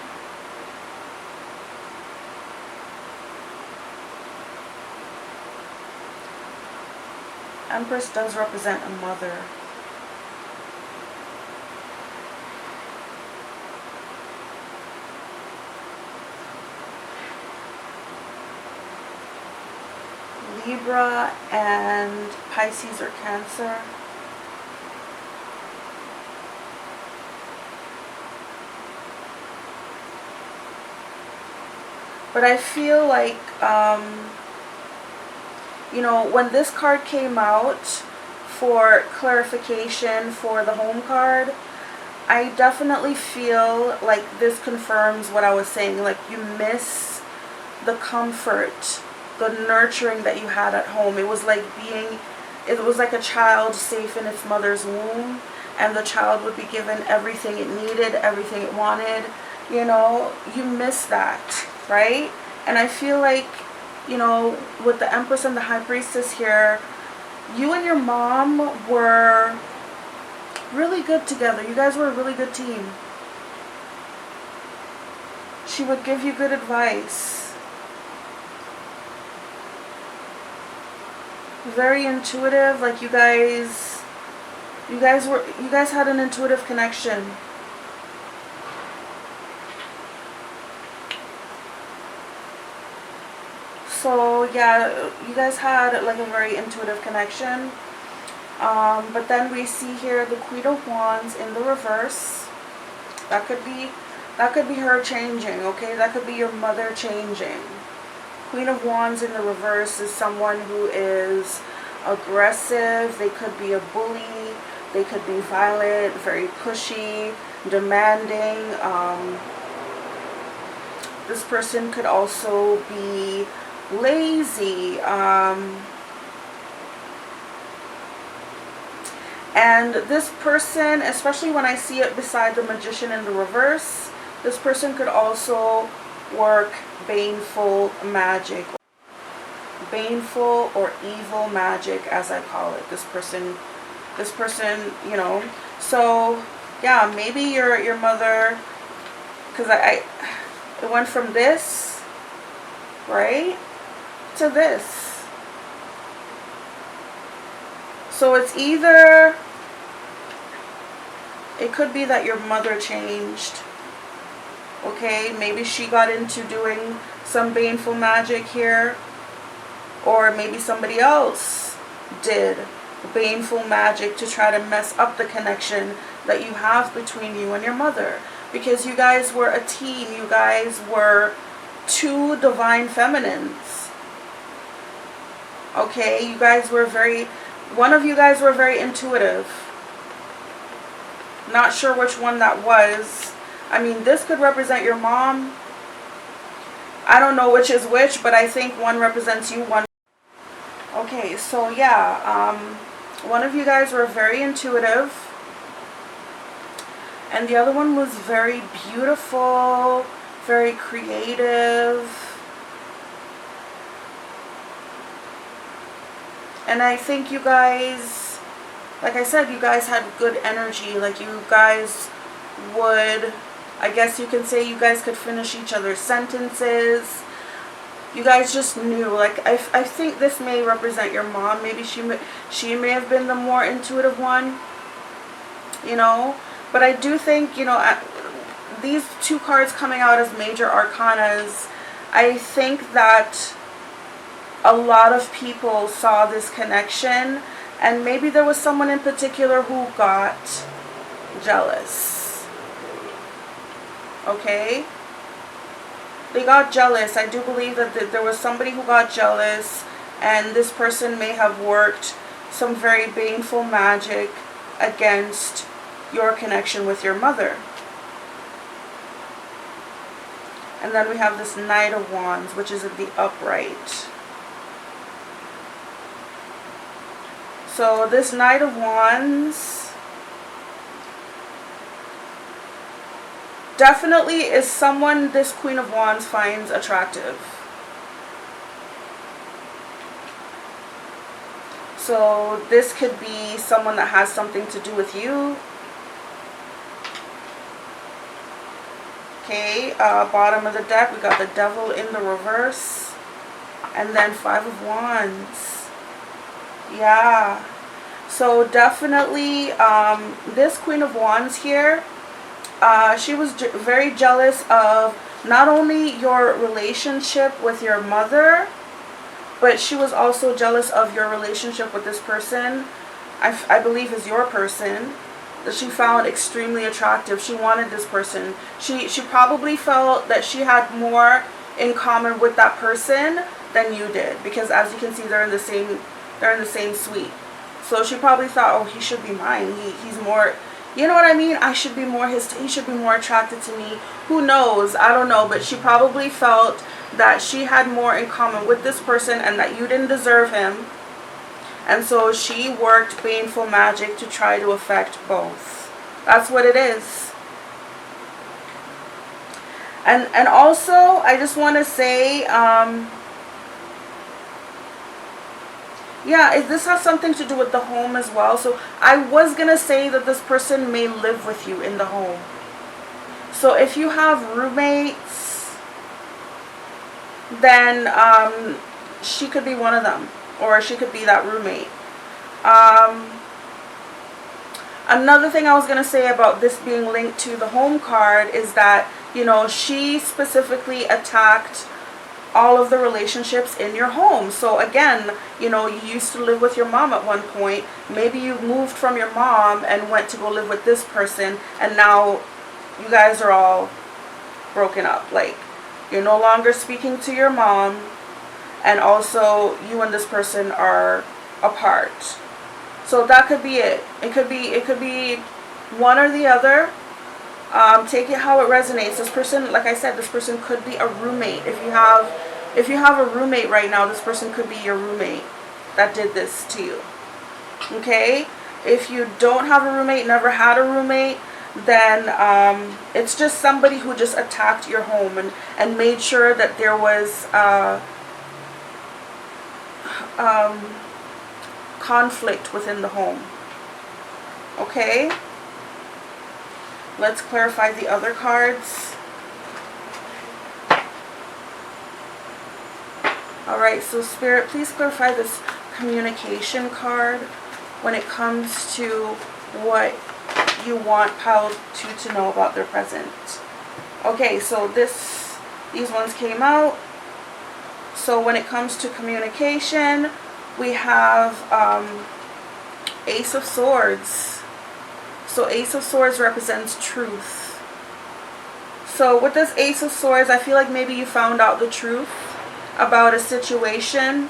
[SPEAKER 1] Empress does represent a mother. Libra and Pisces or Cancer. But I feel like, you know, when this card came out for clarification for the home card, I definitely feel like this confirms what I was saying. Like, you miss the comfort, the nurturing that you had at home. It was like a child safe in its mother's womb, and the child would be given everything it needed, everything it wanted. You know, you miss that, right? And I feel like, you know, with the Empress and the High Priestess here, you and your mom were really good together. You guys were a really good team. She would give you good advice. Very intuitive. Like, you guys had an intuitive connection. So yeah, you guys had like a very intuitive connection. But then we see here the Queen of Wands in the reverse. That could be her changing, okay? That could be your mother changing. Queen of Wands in the reverse is someone who is aggressive. They could be a bully. They could be violent, very pushy, demanding. This person could also be lazy. And this person, especially when I see it beside the Magician in the reverse, this person could also work baneful magic. Baneful or evil magic, as I call it. This person, you know. So, yeah, maybe your mother, because it went from this, right, to this. So it's either, it could be that your mother changed, okay? Maybe she got into doing some baneful magic here, or maybe somebody else did baneful magic to try to mess up the connection that you have between you and your mother. Because you guys were a team. You guys were two divine feminines. Okay? You guys were one of you guys were very intuitive. Not sure which one that was. I mean, this could represent your mom. I don't know which is which, but I think one represents you, one. Okay, so yeah, one of you guys were very intuitive, and the other one was very beautiful, very creative. And I think you guys, like I said, you guys had good energy. Like, you guys would, I guess you can say, you guys could finish each other's sentences. You guys just knew. Like, I think this may represent your mom. Maybe she may have been the more intuitive one, you know. But I do think, you know, these two cards coming out as major arcanas, I think that a lot of people saw this connection, and maybe there was someone in particular who got jealous. Okay? They got jealous. I do believe that there was somebody who got jealous, and this person may have worked some very baneful magic against your connection with your mother. And then we have this Knight of Wands, which is at the upright. So this Knight of Wands definitely is someone this Queen of Wands finds attractive. So this could be someone that has something to do with you. Okay, bottom of the deck, we got the Devil in the reverse. And then 5 of Wands. Yeah. So definitely, this Queen of Wands here, she was very jealous of not only your relationship with your mother, but she was also jealous of your relationship with this person, I believe is your person, that she found extremely attractive. She wanted this person. She probably felt that she had more in common with that person than you did, because as you can see, they're in the same suite. So she probably thought, oh, he should be mine. He's more, you know what I mean? I should be more he should be more attracted to me. Who knows? I don't know. But she probably felt that she had more in common with this person and that you didn't deserve him. And so she worked painful magic to try to affect both. That's what it is. And also, I just want to say, yeah, this has something to do with the home as well. So I was going to say that this person may live with you in the home. So if you have roommates, then she could be one of them. Or she could be that roommate. Another thing I was going to say about this being linked to the home card is that, you know, she specifically attacked all of the relationships in your home. So again, you know, you used to live with your mom at one point. Maybe you moved from your mom and went to go live with this person, and now you guys are all broken up. Like, you're no longer speaking to your mom, and also you and this person are apart. So that could be it. It could be one or the other. Take it how it resonates. This person, like I said, this person could be a roommate. If you have a roommate right now, this person could be your roommate that did this to you. Okay? If you don't have a roommate, never had a roommate, then it's just somebody who just attacked your home and made sure that there was conflict within the home. Okay? Let's clarify the other cards. Alright, so Spirit, please clarify this communication card when it comes to what you want pile 2 to know about their present. Okay, so these ones came out. So when it comes to communication, we have Ace of Swords. So Ace of Swords represents truth. So with this Ace of Swords, I feel like maybe you found out the truth about a situation.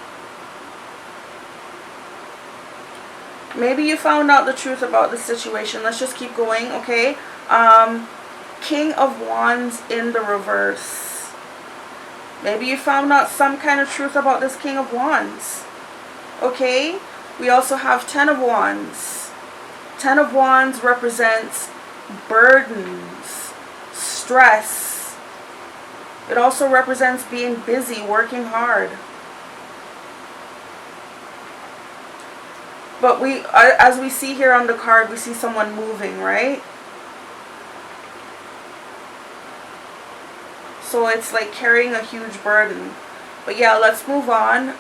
[SPEAKER 1] Maybe you found out the truth about the situation. Let's just keep going, okay? King of Wands in the reverse. Maybe you found out some kind of truth about this King of Wands. Okay? We also have 10 of Wands. 10 of Wands represents burdens, stress. It also represents being busy, working hard. But as we see here on the card, we see someone moving, right? So it's like carrying a huge burden. But yeah, let's move on.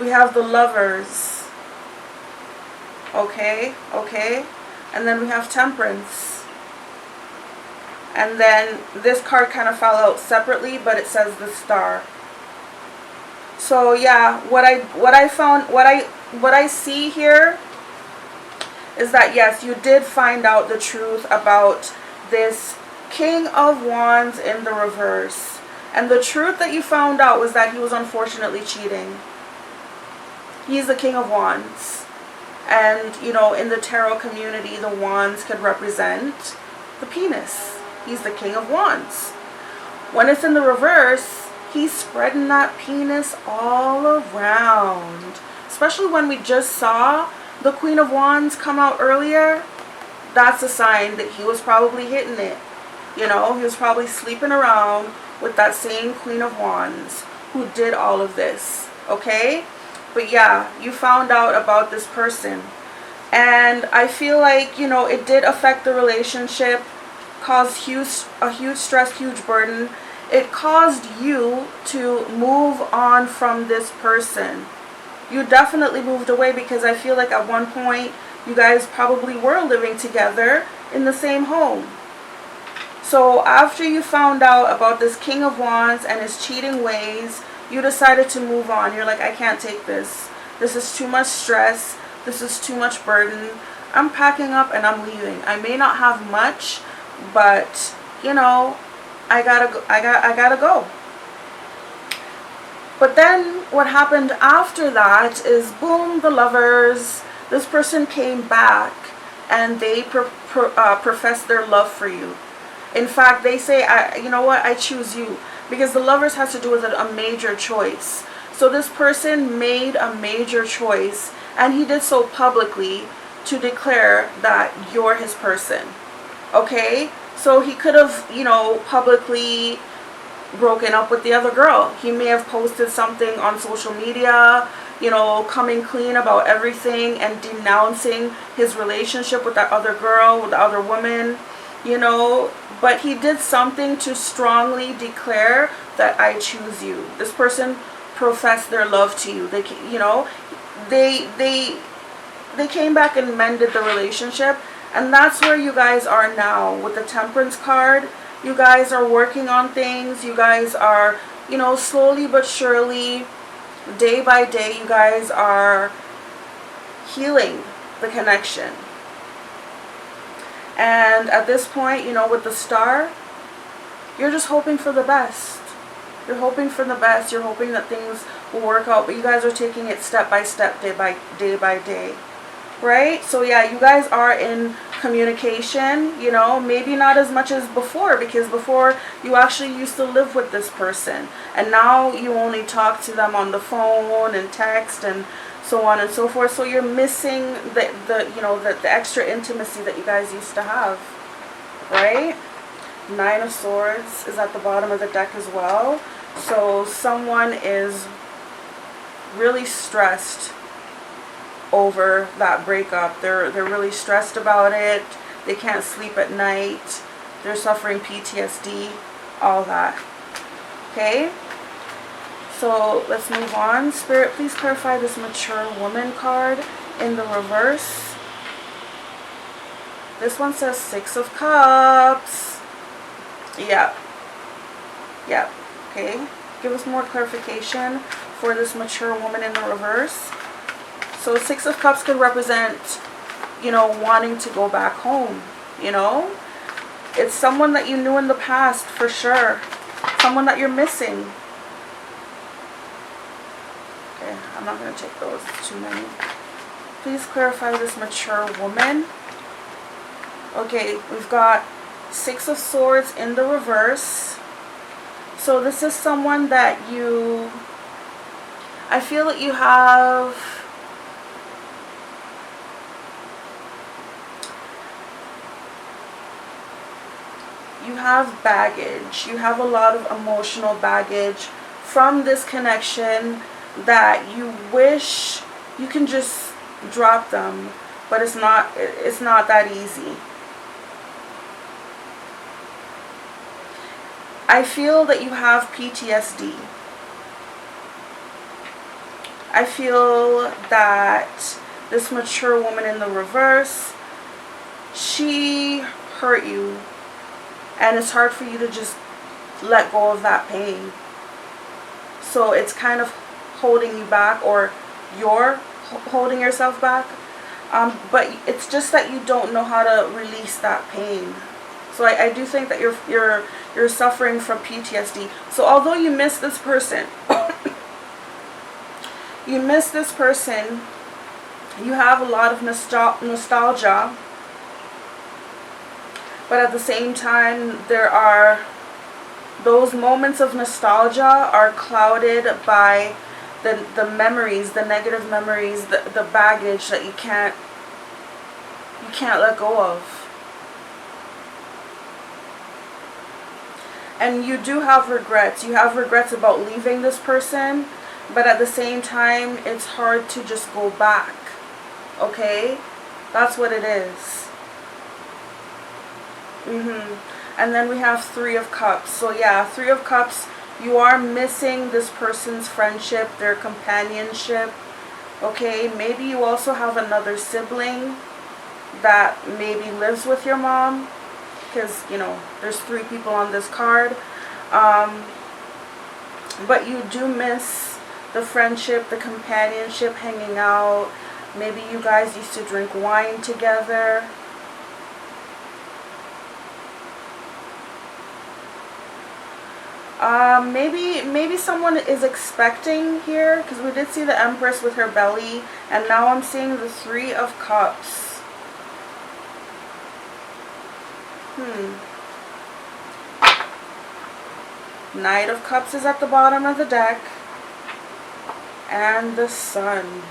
[SPEAKER 1] We have the Lovers. Okay, okay. And then we have Temperance. And then this card kind of fell out separately, but it says the Star. So yeah, what I see here is that yes, you did find out the truth about this King of Wands in the reverse. And the truth that you found out was that he was unfortunately cheating. He's the King of Wands. And, you know, in the tarot community, the wands could represent the penis. He's the King of Wands. When it's in the reverse, he's spreading that penis all around. Especially when we just saw the Queen of Wands come out earlier. That's a sign that he was probably hitting it. You know, he was probably sleeping around with that same Queen of Wands who did all of this. Okay? But yeah, you found out about this person. And I feel like, you know, it did affect the relationship. caused a huge stress, huge burden. It caused you to move on from this person. You definitely moved away, because I feel like at one point you guys probably were living together in the same home. So after you found out about this King of Wands and his cheating ways, you decided to move on. You're like, I can't take this. This is too much stress. This is too much burden. I'm packing up and I'm leaving. I may not have much, but you know, I gotta go. But then what happened after that is, boom, the lovers. This person came back and they professed their love for you. In fact, they say, you know what, I choose you. Because the lovers has to do with a major choice. So this person made a major choice, and he did so publicly to declare that you're his person. Okay? So he could have, you know, publicly broken up with the other girl. He may have posted something on social media, you know, coming clean about everything and denouncing his relationship with that other girl, with the other woman, you know. But he did something to strongly declare that I choose you. This person professed their love to you. They, you know, they came back and mended the relationship. And that's where you guys are now with the Temperance card. You guys are working on things. You guys are, you know, slowly but surely, day by day, you guys are healing the connection. And at this point, you know, with the Star, you're just hoping for the best. You're hoping for the best. You're hoping that things will work out. But you guys are taking it step by step, day by day. Right? So yeah, you guys are in communication, you know, maybe not as much as before, because before you actually used to live with this person, and now you only talk to them on the phone and text and so on and so forth. So you're missing the extra intimacy that you guys used to have, right? 9 of Swords is at the bottom of the deck as well. So someone is really stressed over that breakup. They're really stressed about it. They can't sleep at night. They're suffering PTSD, all that. Okay? So let's move on. Spirit, please clarify this Mature Woman card in the reverse. This one says 6 of Cups. Yeah. Okay. Give us more clarification for this Mature Woman in the reverse. So 6 of Cups could represent, you know, wanting to go back home, you know. It's someone that you knew in the past, for sure. Someone that you're missing. Okay, I'm not going to take those. It's too many. Please clarify this Mature Woman. Okay, we've got 6 of Swords in the reverse. So this is someone that I feel that you have... You have baggage. You have a lot of emotional baggage from this connection that you wish you can just drop them, but it's not that easy. I feel that you have PTSD. I feel that this Mature Woman in the reverse, she hurt you. And it's hard for you to just let go of that pain. So it's kind of holding you back, or you're holding yourself back. But it's just that you don't know how to release that pain. So I do think that you're suffering from PTSD. So although you miss this person, you have a lot of nostalgia. But at the same time, there are those moments of nostalgia are clouded by the memories, the negative memories, the baggage that you can't let go of. And you do have regrets. You have regrets about leaving this person, but at the same time, it's hard to just go back. Okay? That's what it is. And then we have Three of Cups. So yeah, Three of Cups, you are missing this person's friendship, their companionship. Okay, maybe you also have another sibling that maybe lives with your mom, because, you know, there's 3 people on this card. But you do miss the friendship, the companionship, hanging out. Maybe you guys used to drink wine together. Maybe someone is expecting here, because we did see the Empress with her belly, and now I'm seeing the Three of Cups. Knight of Cups is at the bottom of the deck, and the Sun.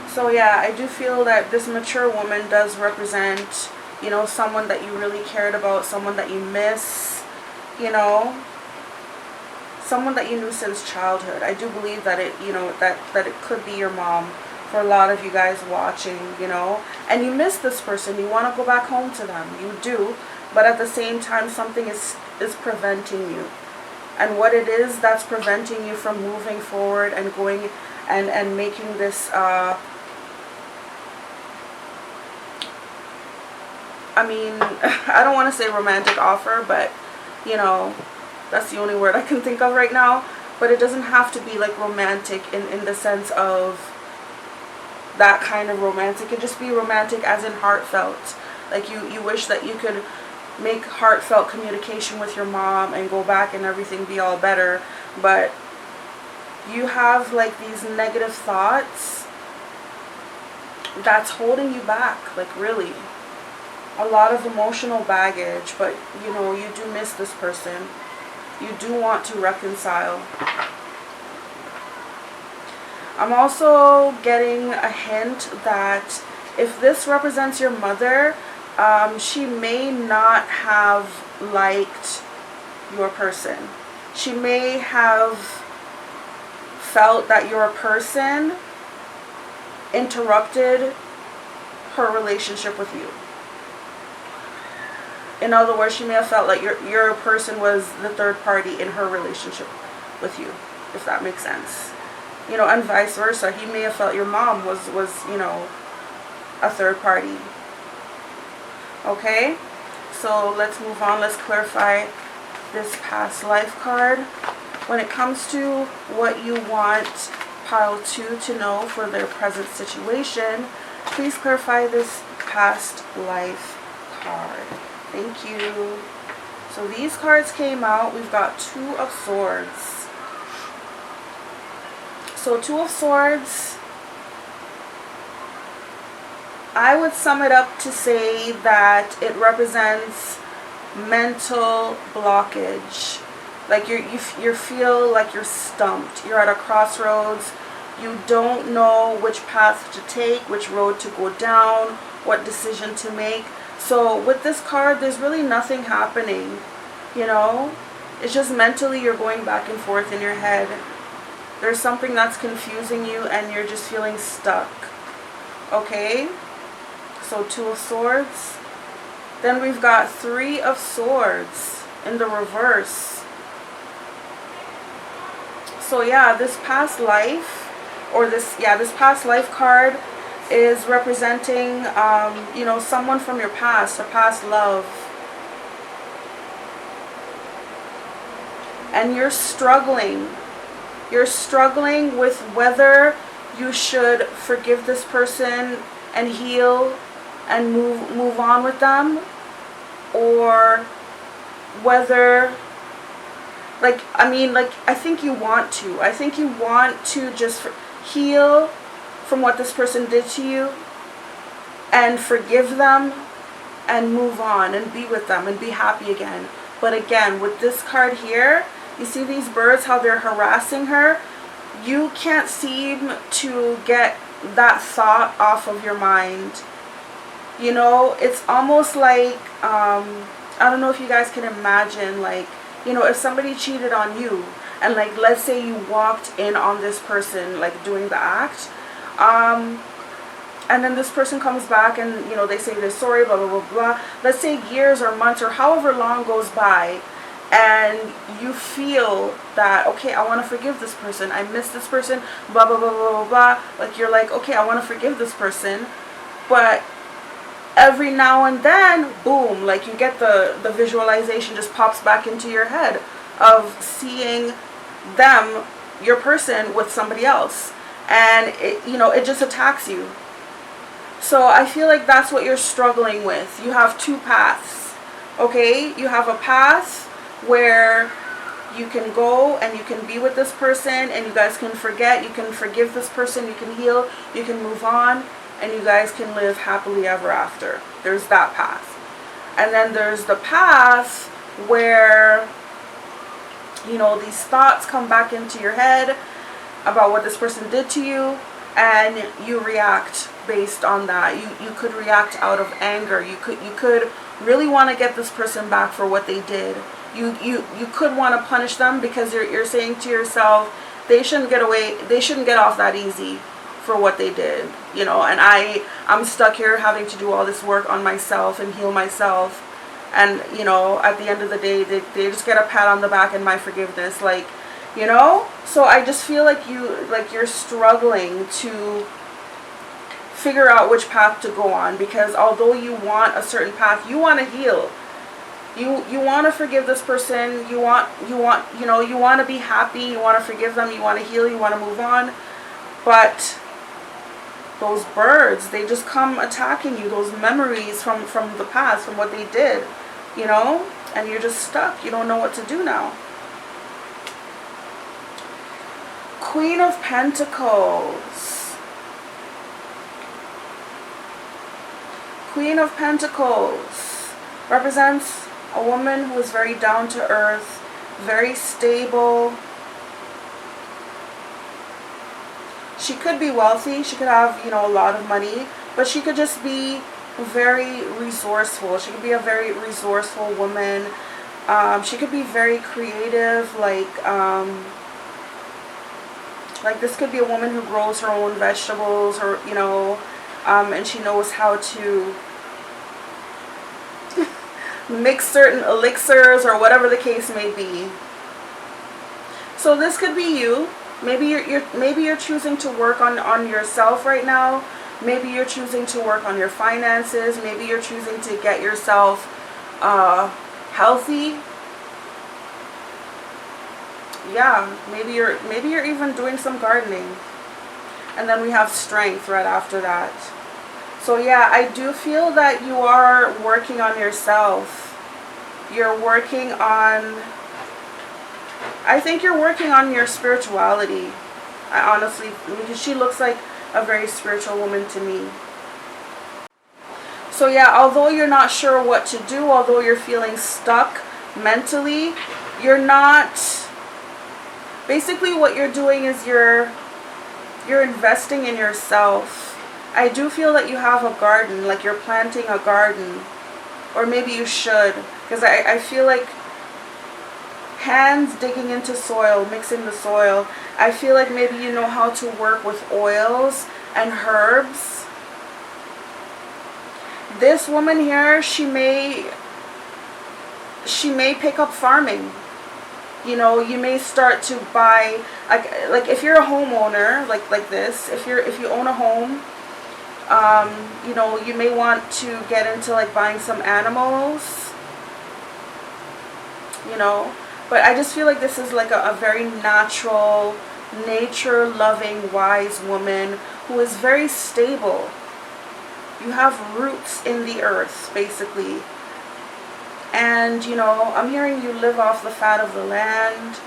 [SPEAKER 1] So yeah, I do feel that this mature woman does represent, you know, someone that you really cared about, someone that you miss, you know, someone that you knew since childhood. I do believe that it, you know, that it could be your mom for a lot of you guys watching, you know, and you miss this person. You want to go back home to them. You do, but at the same time, something is preventing you. And what it is that's preventing you from moving forward and going and making this, I mean, I don't want to say romantic offer, but, you know, that's the only word I can think of right now. But it doesn't have to be like romantic in the sense of that kind of romantic. It can just be romantic as in heartfelt. Like you wish that you could make heartfelt communication with your mom and go back and everything be all better. But you have like these negative thoughts that's holding you back, like really. A lot of emotional baggage, but you know, you do miss this person. You do want to reconcile. I'm also getting a hint that if this represents your mother, she may not have liked your person. She may have felt that your person interrupted her relationship with you. In other words, she may have felt like your person was the third party in her relationship with you, if that makes sense. You know, and vice versa. He may have felt your mom was you know, a third party. Okay? So let's move on. Let's clarify this past life card. When it comes to what you want pile 2 to know for their present situation, please clarify this past life card. Thank you. So these cards came out. We've got Two of Swords. So Two of Swords, I would sum it up to say that it represents mental blockage. Like you feel like you're stumped. You're at a crossroads. You don't know which path to take, which road to go down, what decision to make. So with this card, there's really nothing happening, you know. It's just mentally you're going back and forth in your head. There's something that's confusing you and you're just feeling stuck. Okay? So Two of Swords. Then we've got Three of Swords in the reverse. So yeah, this past life, or this past life card is representing, you know, someone from your past, a past love. And you're struggling. You're struggling with whether you should forgive this person and heal and move on with them, or whether, like, I mean, like, I think you want to. I think you want to just heal from what this person did to you and forgive them and move on and be with them and be happy again. But again, with this card here, you see these birds, how they're harassing her? You can't seem to get that thought off of your mind. You know, it's almost like, I don't know if you guys can imagine, like, you know, if somebody cheated on you, and like, let's say you walked in on this person like doing the act, and then this person comes back and, you know, they say they're sorry, blah, blah, blah, blah. Let's say years or months or however long goes by, and you feel that, okay, I want to forgive this person. I miss this person, blah, blah, blah, blah, blah, blah. Like, you're like, okay, I want to forgive this person. But every now and then, boom, like you get the visualization just pops back into your head of seeing them, your person, with somebody else. And, it, you know, it just attacks you. So I feel like that's what you're struggling with. You have two paths, okay? You have a path where you can go and you can be with this person and you guys can forget, you can forgive this person, you can heal, you can move on, and you guys can live happily ever after. There's that path. And then there's the path where, you know, these thoughts come back into your head about what this person did to you, and you react based on that. You could react out of anger. You could really want to get this person back for what they did. You could want to punish them because you're saying to yourself, they shouldn't get away, they shouldn't get off that easy for what they did, you know, and I'm stuck here having to do all this work on myself and heal myself, and, you know, at the end of the day, they just get a pat on the back and my forgiveness, like, you know. So I just feel like you're struggling to figure out which path to go on, because although you want a certain path, you want to heal. You want to forgive this person, you want to be happy, you want to forgive them, you want to heal, you want to move on. But those birds, they just come attacking you, those memories from the past, from what they did, you know, and you're just stuck. You don't know what to do now. Queen of Pentacles. Queen of Pentacles represents a woman who is very down to earth, very stable. She could be wealthy, she could have, you know, a lot of money, but she could just be very resourceful. She could be a very resourceful woman. She could be very creative, like this could be a woman who grows her own vegetables, or, you know, and she knows how to mix certain elixirs or whatever the case may be. So this could be you. Maybe you're choosing to work on yourself right now. Maybe you're choosing to work on your finances. Maybe you're choosing to get yourself healthy. Yeah, maybe you're even doing some gardening. And then we have strength right after that. So yeah, I do feel that you are working on yourself. You're working on, I think you're working on your spirituality. I honestly, because she looks like a very spiritual woman to me. So yeah, although you're not sure what to do, although you're feeling stuck mentally, you're not, basically what you're doing is you're investing in yourself. I do feel that you have a garden, like you're planting a garden, or maybe you should, because I feel like hands digging into soil, mixing the soil. I feel like maybe you know how to work with oils and herbs. This woman here, she may pick up farming. You know, you may start to buy, like if you're a homeowner, like this, if you own a home, you know, you may want to get into like buying some animals, you know. But I just feel like this is like a very natural, nature-loving, wise woman who is very stable. You have roots in the earth, basically. And, you know, I'm hearing you live off the fat of the land.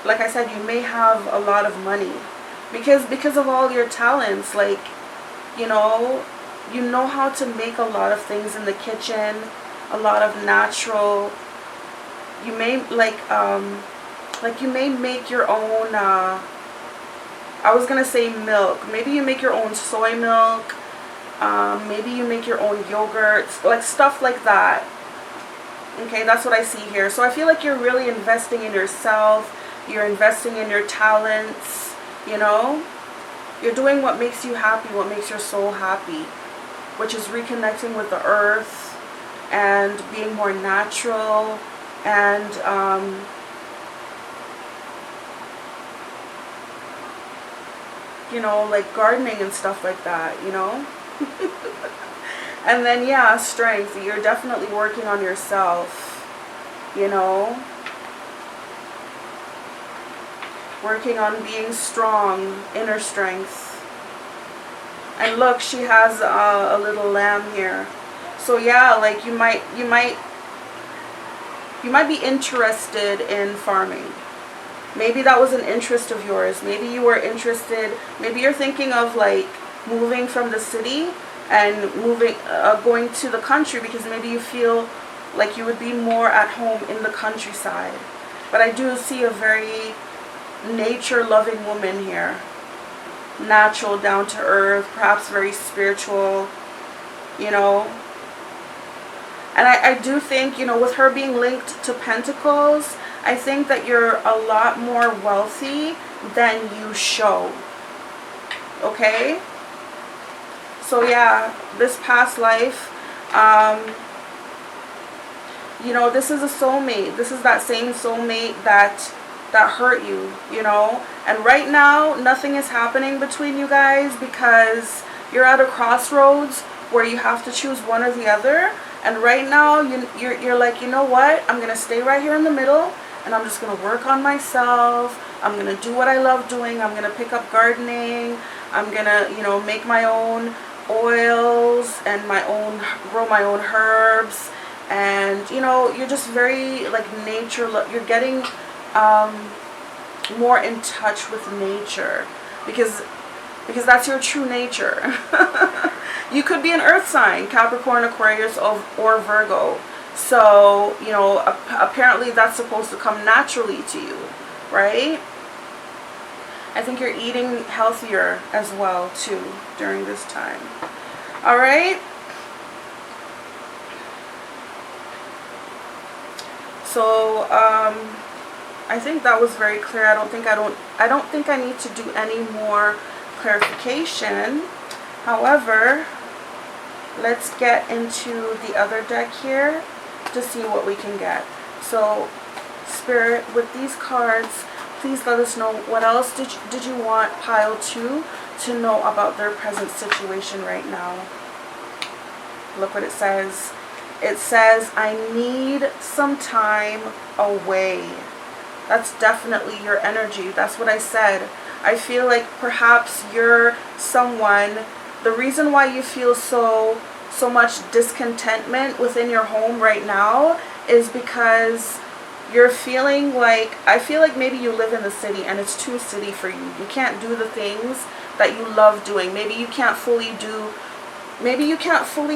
[SPEAKER 1] Like I said, you may have a lot of money. Because of all your talents, like, you know how to make a lot of things in the kitchen, a lot of natural. You may like you may make your own, I was gonna say milk. Maybe you make your own soy milk. Maybe you make your own yogurts, like stuff like that. Okay, that's what I see here. So I feel like you're really investing in yourself. You're investing in your talents, you know. You're doing what makes you happy, what makes your soul happy, which is reconnecting with the earth and being more natural and you know, like gardening and stuff like that, you know. And then, yeah, strength. You're definitely working on yourself, you know. Working on being strong, inner strength. And look, she has a little lamb here. So yeah, like you might be interested in farming. Maybe that was an interest of yours. Maybe you were interested, maybe you're thinking of like moving from the city and going to the country, because maybe you feel like you would be more at home in the countryside. But I do see a very nature-loving woman here. Natural, down to earth, perhaps very spiritual, you know. And I do think, you know, with her being linked to Pentacles, I think that you're a lot more wealthy than you show. Okay? So yeah, this past life, you know, this is a soulmate. This is that same soulmate that hurt you, you know. And right now, nothing is happening between you guys because you're at a crossroads where you have to choose one or the other. And right now, you're like, you know what? I'm going to stay right here in the middle, and I'm just going to work on myself. I'm going to do what I love doing. I'm going to pick up gardening. I'm going to, you know, make my own oils and grow my own herbs. And, you know, you're just very, like, nature. You're getting more in touch with nature because that's your true nature. You could be an earth sign, Capricorn, Aquarius, or Virgo. So, you know, apparently that's supposed to come naturally to you, right? I think you're eating healthier as well, too, during this time. All right? So, I think that was very clear. I don't think I need to do any more clarification. However, let's get into the other deck here to see what we can get. So, Spirit, with these cards, please let us know what else did you want pile 2 to know about their present situation right now. Look what it says. It says, I need some time away. That's definitely your energy. That's what I said. I feel like perhaps you're someone, the reason why you feel so much discontentment within your home right now is because you're feeling like, I feel like maybe you live in the city and it's too city for you. You can't do the things that you love doing. Maybe you can't fully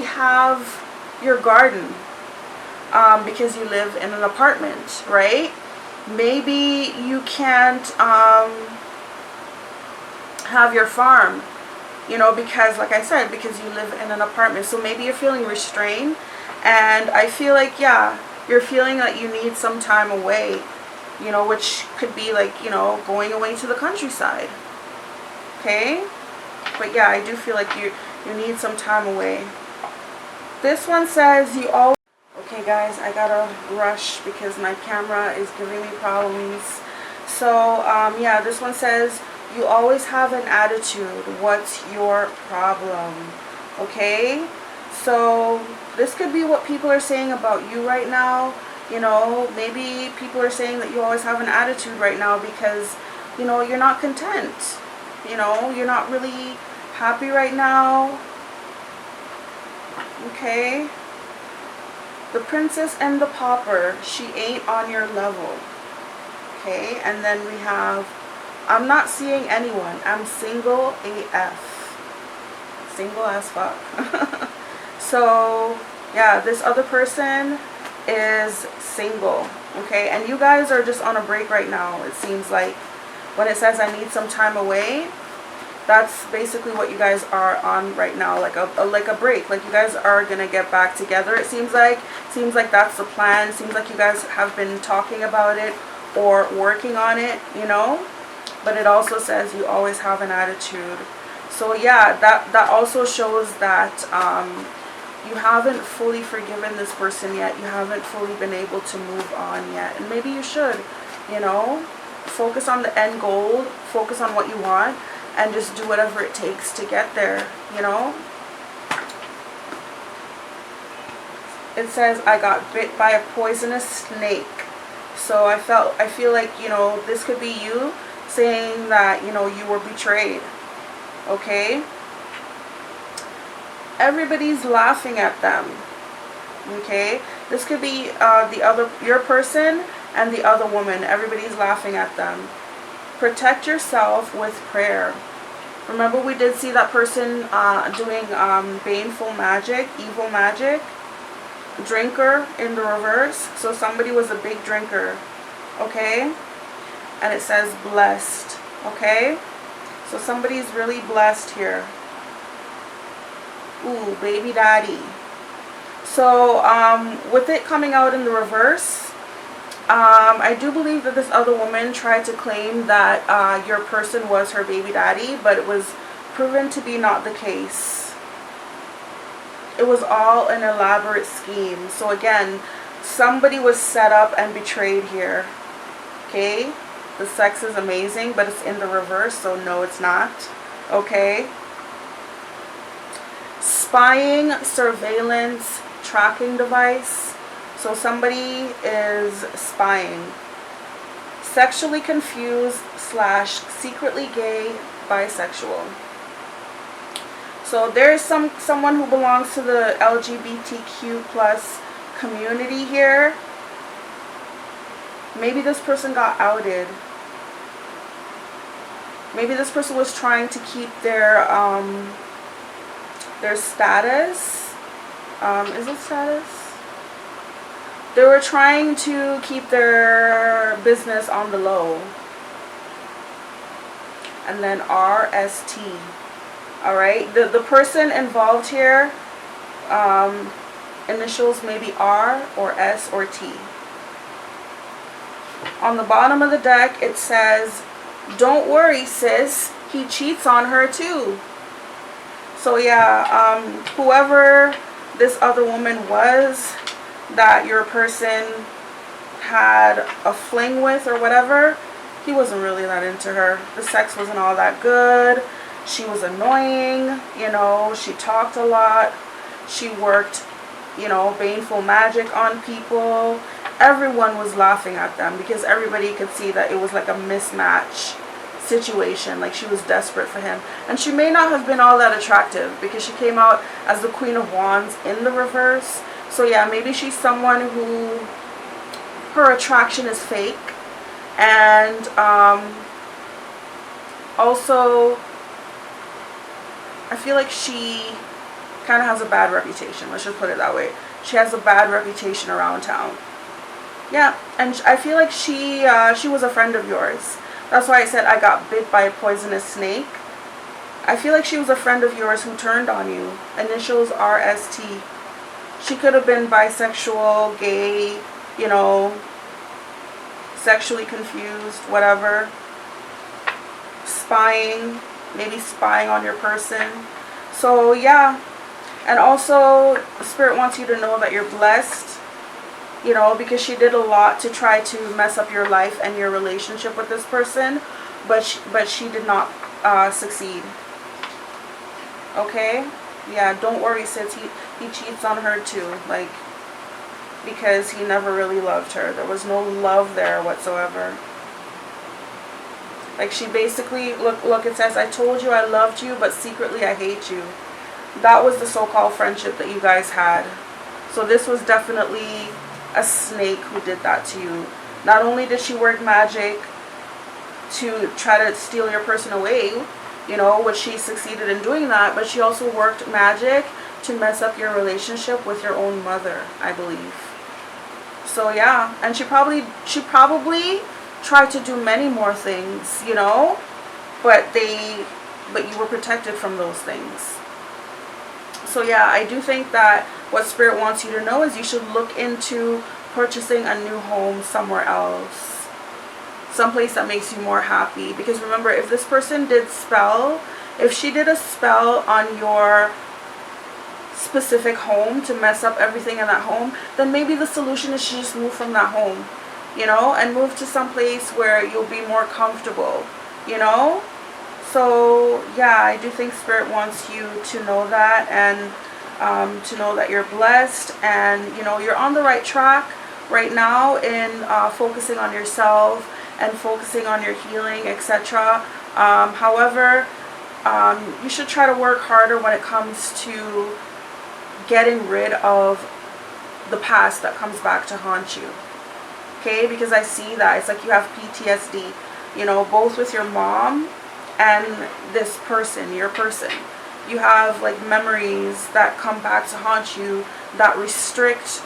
[SPEAKER 1] have your garden because you live in an apartment, right? Maybe you can't have your farm, you know, because, like I said, because you live in an apartment. So maybe you're feeling restrained, and I feel like, yeah, you're feeling that you need some time away, you know, which could be like, you know, going away to the countryside. Okay? But yeah, I do feel like you need some time away. This one says you always... Okay guys, I gotta rush because my camera is giving me problems. So, yeah, this one says you always have an attitude. What's your problem? Okay? So, this could be what people are saying about you right now. You know, maybe people are saying that you always have an attitude right now because, you know, you're not content. You know, you're not really happy right now. Okay? The Princess and the Pauper, she ain't on your level. Okay? And then we have, I'm not seeing anyone. I'm single AF. Single as fuck. So, yeah, this other person is single. Okay? And you guys are just on a break right now, it seems like. When it says I need some time away, That's basically what you guys are on right now, like a break. Like you guys are gonna get back together. It seems like that's the plan. Seems like you guys have been talking about it or working on it, you know. But it also says you always have an attitude. So yeah, that also shows that you haven't fully forgiven this person yet. You haven't fully been able to move on yet, and maybe you should, you know. Focus on the end goal. Focus on what you want. And just do whatever it takes to get there, you know. It says, I got bit by a poisonous snake. So I feel like, you know, this could be you saying that, you know, you were betrayed. Okay? Everybody's laughing at them. Okay? This could be your person and the other woman. Everybody's laughing at them. Protect yourself with prayer. Remember, we did see that person doing baneful magic, evil magic. Drinker in the reverse. So somebody was a big drinker. Okay? And it says blessed. Okay? So somebody's really blessed here. Ooh, baby daddy. So with it coming out in the reverse, I do believe that this other woman tried to claim that your person was her baby daddy, but it was proven to be not the case. It was all an elaborate scheme. So again, somebody was set up and betrayed here. Okay? The sex is amazing, but it's in the reverse, so no, it's not. Okay? Spying, surveillance, tracking device. So somebody is spying. Sexually confused / secretly gay, bisexual. So there is someone who belongs to the LGBTQ plus community here. Maybe this person got outed. Maybe this person was trying to keep their status. Is it status? They were trying to keep their business on the low. And then RST. Alright, the person involved here, initials maybe R or S or T. On the bottom of the deck it says, don't worry sis, he cheats on her too. So yeah, whoever this other woman was that your person had a fling with or whatever, he wasn't really that into her. The sex wasn't all that good. She was annoying, you know, she talked a lot. She worked, you know, baneful magic on people. Everyone was laughing at them because everybody could see that it was like a mismatch situation. Like she was desperate for him. And she may not have been all that attractive because she came out as the Queen of Wands in the reverse. So yeah, maybe she's someone who her attraction is fake. And also I feel like she kind of has a bad reputation. Let's just put it that way. She has a bad reputation around town. Yeah, and I feel like she was a friend of yours. That's why I said I got bit by a poisonous snake. I feel like she was a friend of yours who turned on you. Initials RST. She could have been bisexual, gay, you know, sexually confused, whatever. Spying, maybe spying on your person. So yeah, and also Spirit wants you to know that you're blessed, you know, because she did a lot to try to mess up your life and your relationship with this person, but she did not succeed. Okay? Yeah, don't worry sis, he cheats on her too, like, because he never really loved her. There was no love there whatsoever. Like she basically, look, it says, I told you I loved you, but secretly I hate you. That was the so-called friendship that you guys had. So this was definitely a snake who did that to you. Not only did she work magic to try to steal your person away, you know, which she succeeded in doing that, but she also worked magic to mess up your relationship with your own mother, I believe. So yeah, and she probably tried to do many more things, you know, but they but you were protected from those things. So yeah, I do think that what Spirit wants you to know is you should look into purchasing a new home somewhere else, someplace that makes you more happy. Because remember, if this person if she did a spell on your specific home to mess up everything in that home, then maybe the solution is she just move from that home, you know, and move to some place where you'll be more comfortable, you know. So yeah, I do think Spirit wants you to know that, and to know that you're blessed, and you know, you're on the right track right now in focusing on yourself and focusing on your healing, etc. However, you should try to work harder when it comes to getting rid of the past that comes back to haunt you. Okay, because I see that it's like you have PTSD, you know, both with your mom and this person, your person. You have like memories that come back to haunt you that restrict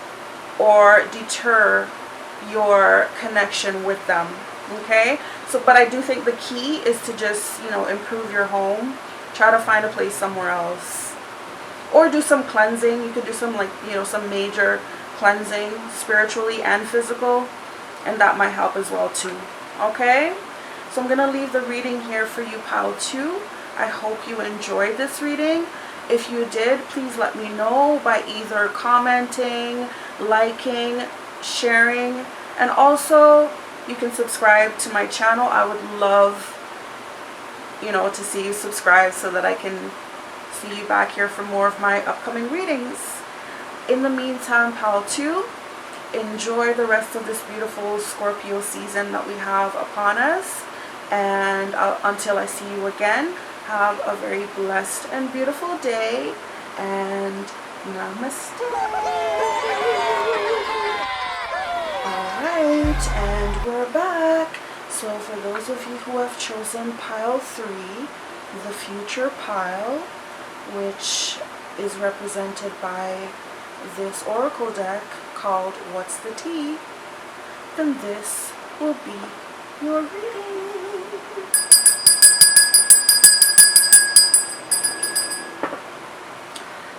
[SPEAKER 1] or deter your connection with them. Okay, so but I do think the key is to just, you know, improve your home. Try to find a place somewhere else, or do some cleansing. You could do some, like, you know, some major cleansing, spiritually and physical, and that might help as well too. Okay, so I'm gonna leave the reading here for you, pile 2. I hope you enjoyed this reading. If you did, please let me know by either commenting, liking, sharing, and also you can subscribe to my channel. I would love, you know, to see you subscribe so that I can see you back here for more of my upcoming readings. In the meantime, pile 2, enjoy the rest of this beautiful Scorpio season that we have upon us, and until I see you again, have a very blessed and beautiful day, and namaste. Alright, and we're back. So for those of you who have chosen pile 3, the future pile, which is represented by this oracle deck called What's the Tea, then this will be your reading.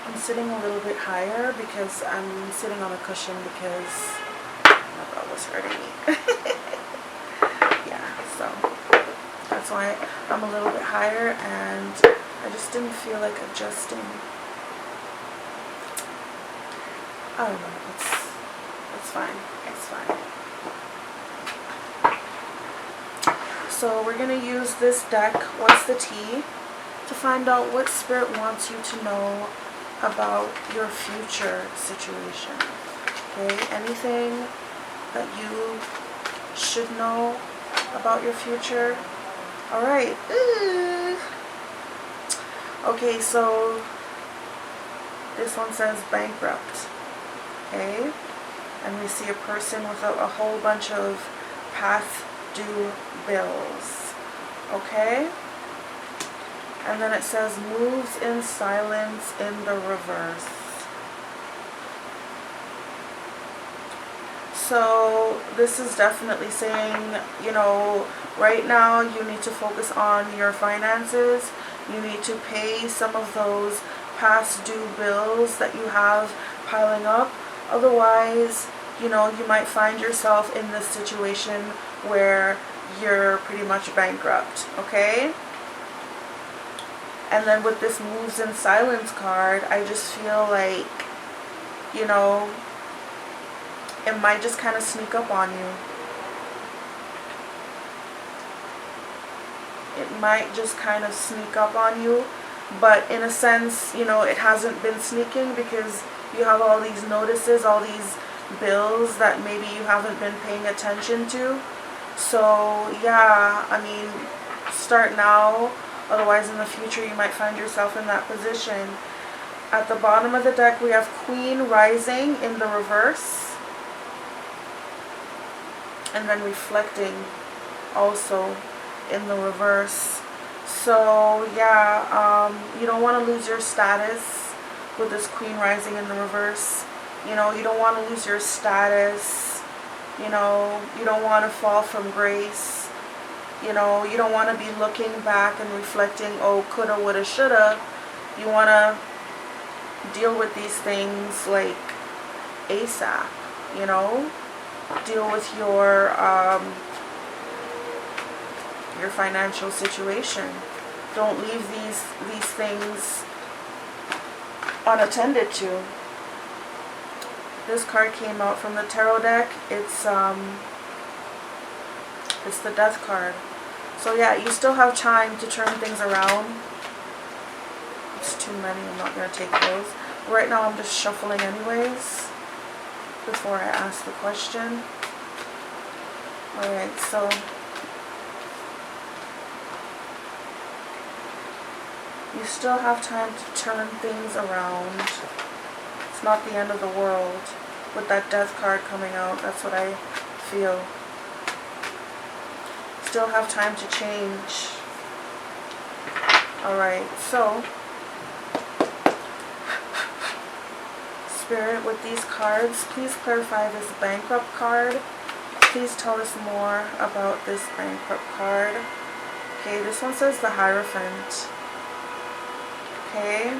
[SPEAKER 1] I'm sitting a little bit higher because I'm sitting on a cushion because my butt was hurting me. Yeah, so that's why I'm a little bit higher, and I just didn't feel like adjusting. I don't know, it's fine, it's fine. So we're going to use this deck, What's the Tea, to find out what Spirit wants you to know about your future situation. Okay, anything that you should know about your future. Alright. Okay, so this one says bankrupt. Okay, and we see a person with a whole bunch of past due bills. Okay, and then it says moves in silence in the reverse. So this is definitely saying, you know, right now you need to focus on your finances. You need to pay some of those past due bills that you have piling up. Otherwise, you know, you might find yourself in this situation where you're pretty much bankrupt. Okay? And then with this moves in silence card, I just feel like, you know, it might just kind of sneak up on you. It might just kind of sneak up on you, but in a sense, you know, it hasn't been sneaking because you have all these notices, all these bills that maybe you haven't been paying attention to. So yeah, I mean, start now, otherwise in the future you might find yourself in that position. At the bottom of the deck we have Queen rising in the reverse, and then reflecting also in the reverse. So yeah, you don't want to lose your status with this Queen rising in the reverse. You know, you don't want to lose your status. You know, you don't want to fall from grace. You know, you don't want to be looking back and reflecting, oh, coulda, woulda, shoulda. You want to deal with these things like ASAP, you know? Deal with your financial situation. Don't leave these things unattended to. This card came out from the tarot deck. It's the Death card. So yeah, you still have time to turn things around. It's too many. I'm not going to take those. Right now I'm just shuffling anyways before I ask the question. Alright, so you still have time to turn things around. It's not the end of the world with that Death card coming out. That's what I feel. Still have time to change. Alright, so Spirit, with these cards, please clarify this Bankrupt card. Please tell us more about this Bankrupt card. Okay, this one says the Hierophant. Okay.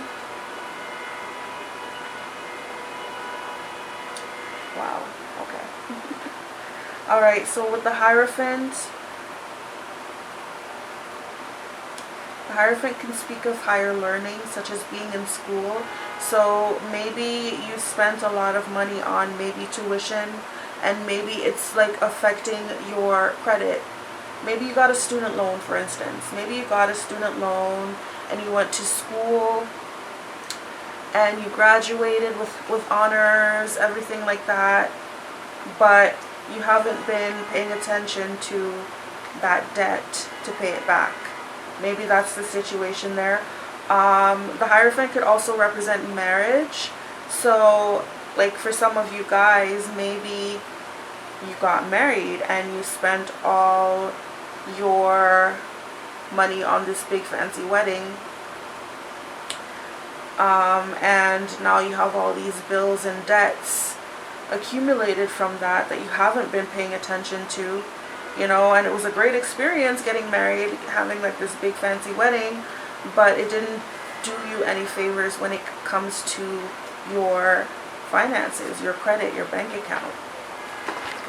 [SPEAKER 1] Wow, okay. Alright, so with the Hierophant can speak of higher learning, such as being in school. So maybe you spent a lot of money on maybe tuition, and maybe it's like affecting your credit. Maybe you got a student loan, for instance. Maybe you got a student loan and you went to school and you graduated with honors, everything like that, but you haven't been paying attention to that debt to pay it back. Maybe that's the situation there. The Hierophant could also represent marriage. So, like for some of you guys, maybe you got married and you spent all your money on this big fancy wedding. And now you have all these bills and debts accumulated from that you haven't been paying attention to. You know, and it was a great experience getting married, having like this big fancy wedding, but it didn't do you any favors when it comes to your finances, your credit, your bank account.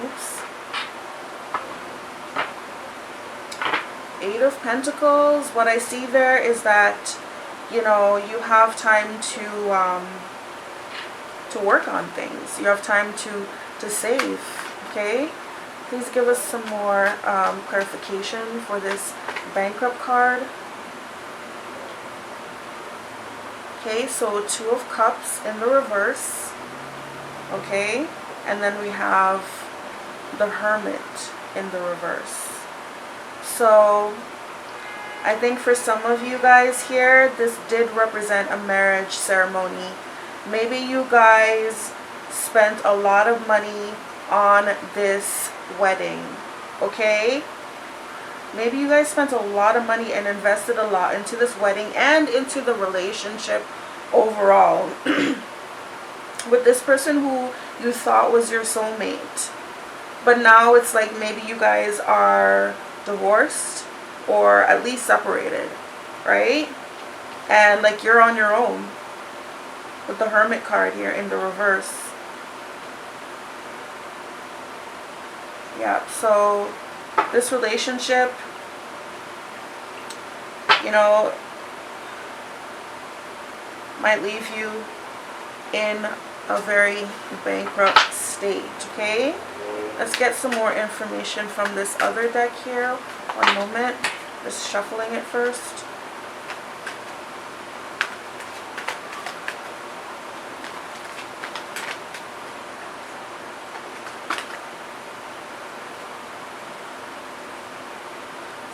[SPEAKER 1] Oops. Eight of Pentacles. What I see there is that, you know, you have time to work on things. You have time to save. Okay. Please give us some more clarification for this Bankrupt card. Okay, so Two of Cups in the reverse. Okay, and then we have the Hermit in the reverse. So I think for some of you guys here, this did represent a marriage ceremony. Maybe you guys spent a lot of money on this wedding. Okay, maybe you guys spent a lot of money and invested a lot into this wedding and into the relationship overall with this person who you thought was your soulmate, but now it's like maybe you guys are divorced or at least separated, right? And like you're on your own with the Hermit card here in the reverse. Yeah, so this relationship, you know, might leave you in a very bankrupt state, okay? Let's get some more information from this other deck here. One moment. Just shuffling it first.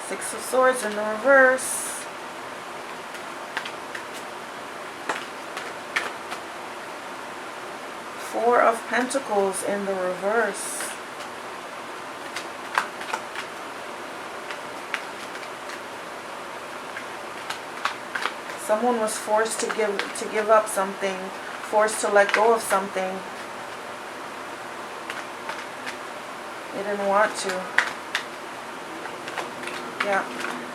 [SPEAKER 1] Six of Swords in the reverse. Four of Pentacles in the reverse. Someone was forced to give up something, forced to let go of something. They didn't want to. Yeah.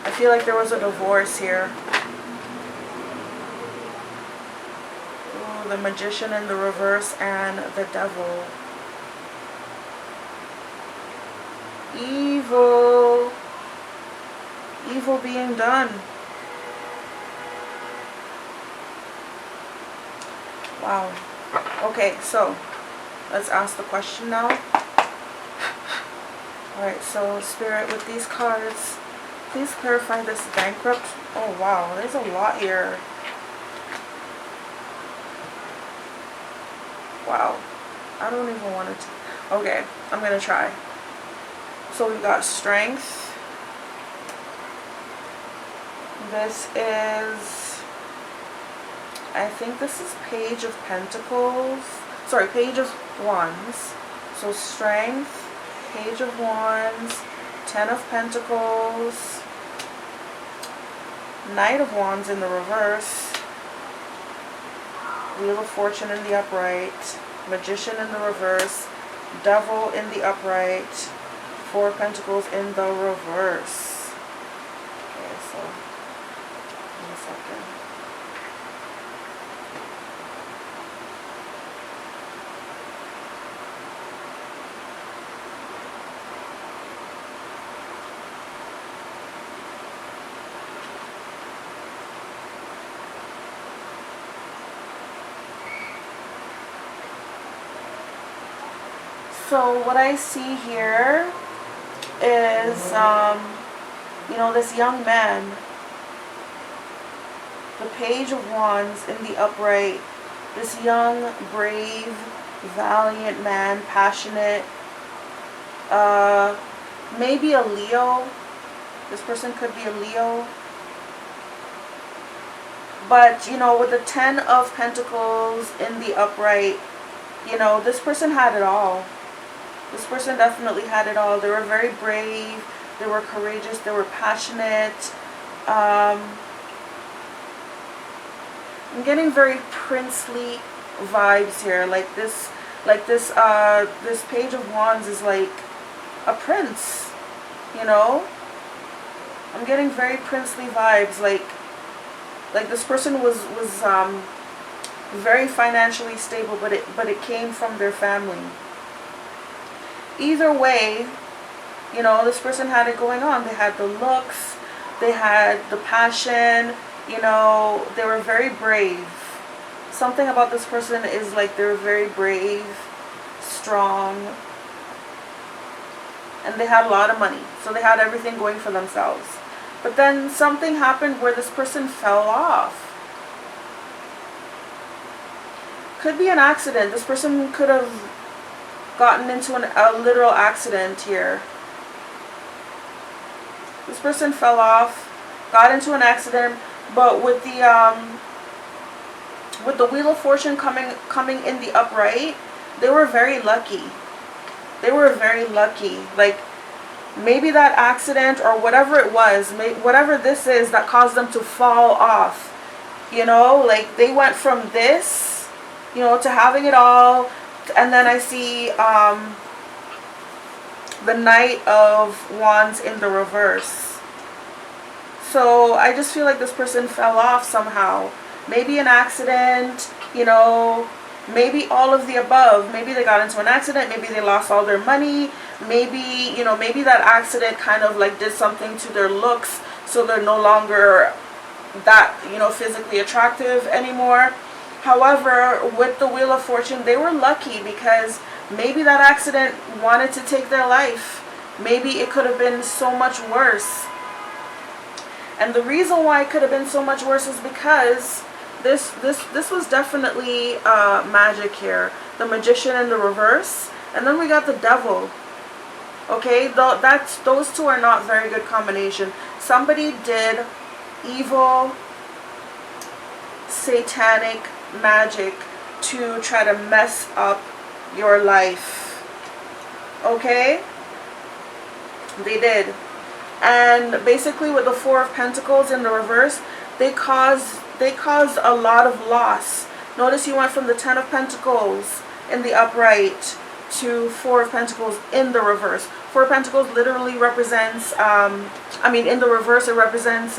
[SPEAKER 1] I feel like there was a divorce here. Ooh, the Magician in the reverse and the Devil. Evil. Evil being done. Wow. Okay, so let's ask the question now. Alright, so Spirit, with these cards, please clarify this bankrupt. Oh wow, there's a lot here. Wow. I don't even want it to. Okay, I'm going to try. So we've got Strength. This is, I think this is Page of Pentacles. Sorry, Page of Wands. So Strength, Page of Wands, 10 of Pentacles, Knight of Wands in the reverse, Wheel of Fortune in the upright, Magician in the reverse, Devil in the upright, 4 of Pentacles in the reverse. Okay, so, 1 second. So what I see here is, you know, this young man, the Page of Wands in the upright, this young, brave, valiant man, passionate, maybe a Leo. This person could be a Leo. But, you know, with the 10 of Pentacles in the upright, you know, this person had it all. This person definitely had it all. They were very brave. They were courageous. They were passionate. I'm getting very princely vibes here. Like this Page of Wands is like a prince, you know? I'm getting very princely vibes. Like this person was very financially stable, but it came from their family. Either way, you know, this person had it going on. They had the looks, they had the passion, you know, they were very brave. Something about this person is like they're very brave, strong, and they had a lot of money. So they had everything going for themselves. But then something happened where this person fell off. Could be an accident. This person could have gotten into a literal accident here. This person fell off, got into an accident, but with the Wheel of Fortune coming in the upright, they were very lucky. They were very lucky. Like, maybe that accident or whatever it was, whatever this is that caused them to fall off, you know, like they went from this, you know, to having it all. And then I see the Knight of Wands in the reverse. So I just feel like this person fell off somehow. Maybe an accident, you know, maybe all of the above. Maybe they got into an accident. Maybe they lost all their money. Maybe, you know, maybe that accident kind of like did something to their looks. So they're no longer that, you know, physically attractive anymore. However, with the Wheel of Fortune, they were lucky because maybe that accident wanted to take their life. Maybe it could have been so much worse. And the reason why it could have been so much worse is because this was definitely magic here. The Magician in the reverse. And then we got the Devil. Okay, those two are not very good combination. Somebody did evil, satanic magic to try to mess up your life. Okay, they did. And basically with the 4 of Pentacles in the reverse, they caused a lot of loss. Notice you went from the 10 of Pentacles in the upright to Four of Pentacles in the reverse. Four of Pentacles literally represents, in the reverse it represents,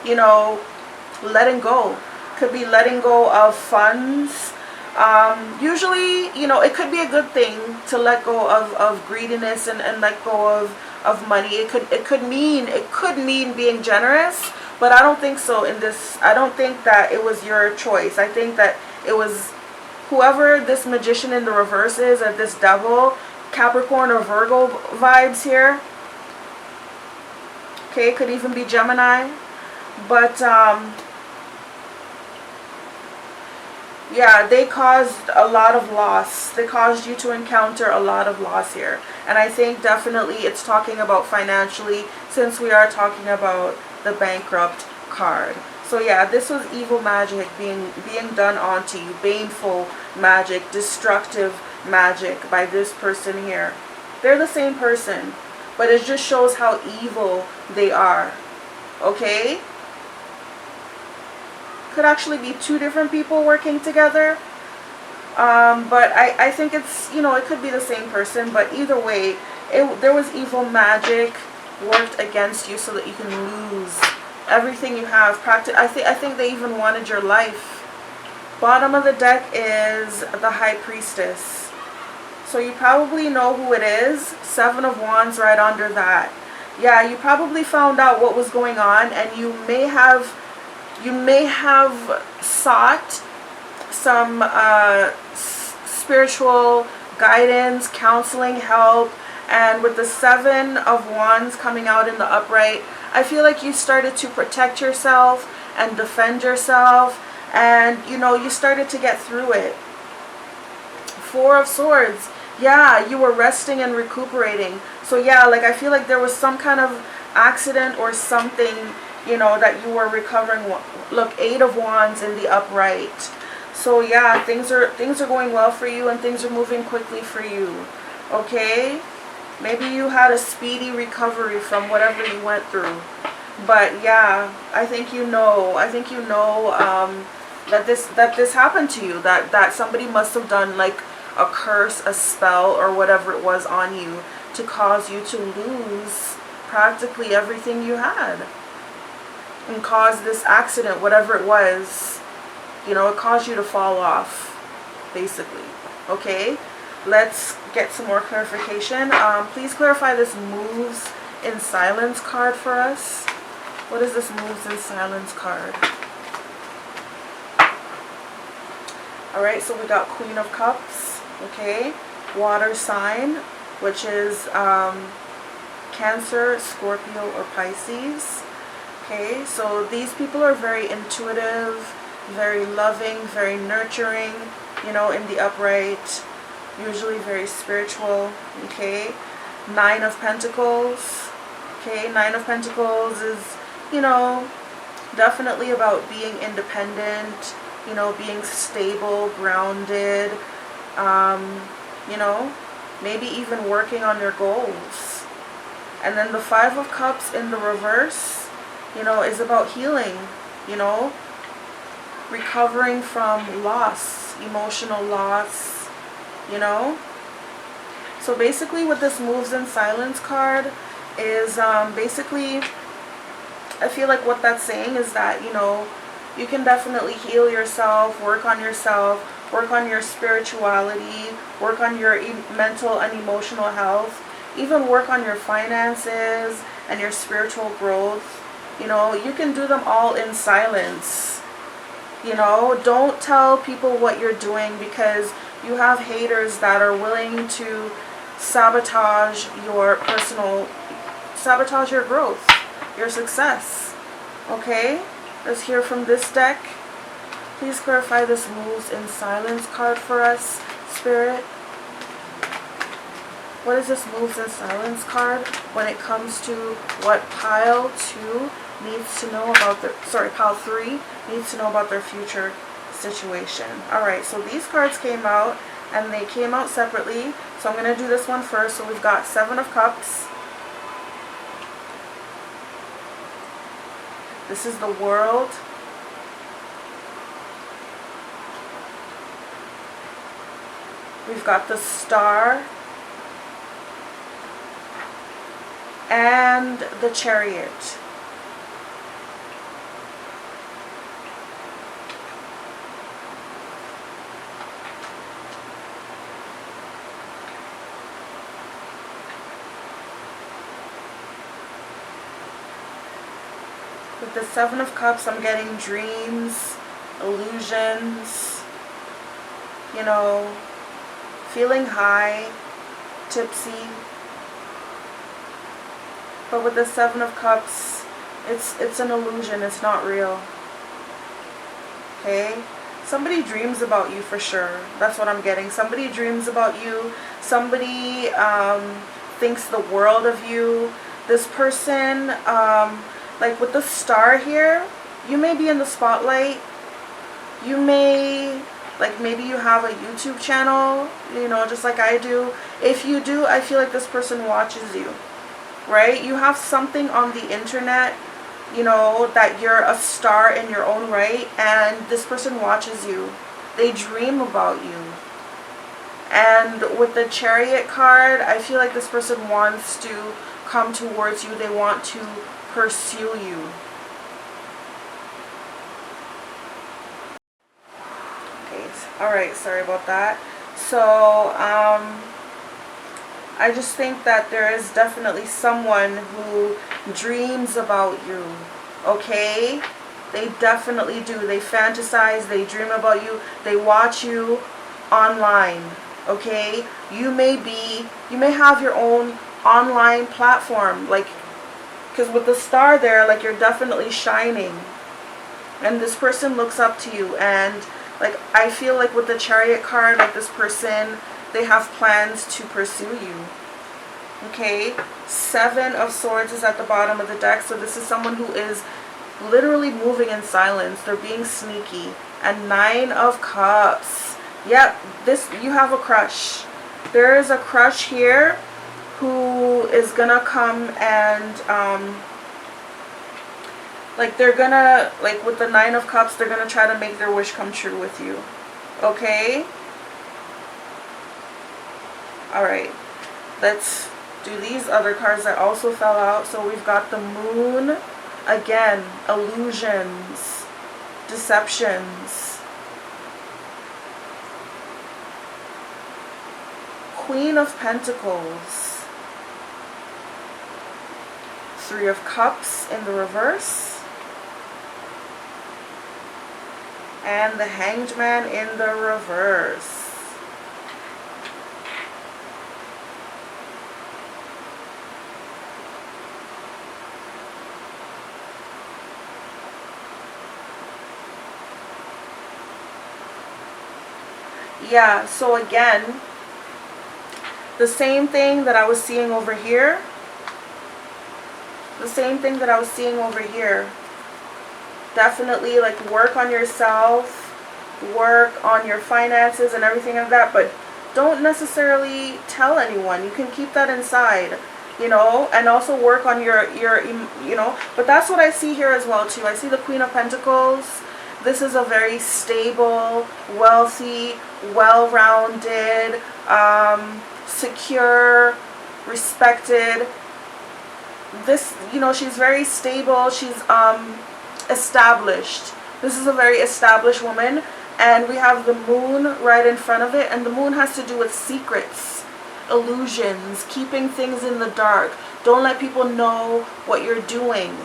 [SPEAKER 1] you know, letting go. Could be letting go of funds. Usually, you know, it could be a good thing to let go of greediness and let go of money. It could mean being generous, but I don't think so in this. I don't think that it was your choice. I think that it was whoever this magician in the reverse is, or this devil, Capricorn or Virgo vibes here. Okay, it could even be Gemini. But yeah, they caused a lot of loss. They caused you to encounter a lot of loss here. And I think definitely it's talking about financially, since we are talking about the Bankrupt card. So yeah, this was evil magic being done onto you. Baneful magic, destructive magic by this person here. They're the same person, but it just shows how evil they are. Okay? Could actually be two different people working together. But I think it's, you know, it could be the same person, but either way, there was evil magic worked against you so that you can lose everything you have. I think they even wanted your life. Bottom of the deck is the High Priestess. So you probably know who it is. Seven of Wands right under that. Yeah, you probably found out what was going on, and you may have sought some spiritual guidance, counseling, help. And with the Seven of Wands coming out in the upright, I feel like you started to protect yourself and defend yourself, and you know, you started to get through it. Four of Swords. Yeah, you were resting and recuperating. So yeah, like I feel like there was some kind of accident or something, you know, that you were recovering. Look, Eight of Wands in the upright. So yeah, things are going well for you, and things are moving quickly for you. Okay? Maybe you had a speedy recovery from whatever you went through. But yeah, I think you know that this happened to you. That somebody must have done like a curse, a spell, or whatever it was on you to cause you to lose practically everything you had. And cause this accident, whatever it was, you know, it caused you to fall off, basically. Okay? Let's get some more clarification. Please clarify this Moves in Silence card for us. What is this Moves in Silence card? Alright, so we got Queen of Cups. Okay? Water sign, which is Cancer, Scorpio, or Pisces. Okay, so these people are very intuitive, very loving, very nurturing, you know, in the upright. Usually very spiritual. Okay, Nine of Pentacles. Okay, Nine of Pentacles is, you know, definitely about being independent, you know, being stable, grounded, you know, maybe even working on your goals. And then the Five of Cups in the reverse, you know, is about healing, you know, recovering from loss, emotional loss, you know. So basically what this Moves in Silence card is, basically, I feel like what that's saying is that, you know, you can definitely heal yourself, work on your spirituality, work on your mental and emotional health, even work on your finances and your spiritual growth. You know, you can do them all in silence. You know, don't tell people what you're doing, because you have haters that are willing to sabotage your growth, your success. Okay? Let's hear from this deck. Please clarify this Moves in Silence card for us, Spirit. What is this Moves in Silence card when it comes to what pile 2 needs to know about pile 3 needs to know about their future situation? Alright, so these cards came out, and they came out separately. So I'm going to do this one first. So we've got Seven of Cups. This is the World. We've got the Star and the Chariot. With the Seven of Cups, I'm getting dreams, illusions, you know, feeling high, tipsy. But with the Seven of Cups, it's an illusion, it's not real. Okay? Somebody dreams about you for sure. That's what I'm getting. Somebody dreams about you. Somebody thinks the world of you. This person, like with the Star here, you may be in the spotlight. You may, like maybe you have a YouTube channel, you know, just like I do. If you do, I feel like this person watches you, right? You have something on the internet, you know, that you're a star in your own right, and this person watches you. They dream about you. And with the Chariot card, I feel like this person wants to come towards you. They want to pursue you. Okay, alright, sorry about that. So, I just think that there is definitely someone who dreams about you, okay? They definitely do. They fantasize, they dream about you, they watch you online, okay? You may have your own online platform, like, because with the Star there, like, you're definitely shining. And this person looks up to you, and, like, I feel like with the Chariot card, like, this person, they have plans to pursue you. Okay, Seven of Swords is at the bottom of the deck, so this is someone who is literally moving in silence. They're being sneaky. And Nine of Cups. Yep, you have a crush. There is a crush here who is gonna come and like they're gonna, like with the Nine of Cups, they're gonna try to make their wish come true with you. Okay? Alright, let's do these other cards that also fell out. So we've got the Moon, again, illusions, deceptions. Queen of Pentacles, Three of Cups in the reverse, and the Hanged Man in the reverse. Yeah, so again, the same thing that I was seeing over here, definitely, like, work on yourself, work on your finances and everything like that, but don't necessarily tell anyone. You can keep that inside, you know, and also work on your you know, but that's what I see here as well too. I see the Queen of Pentacles. This is a very stable, wealthy, well-rounded, secure, respected. This, you know, she's very stable. She's established. This is a very established woman. And we have the Moon right in front of it. And the Moon has to do with secrets, illusions, keeping things in the dark. Don't let people know what you're doing.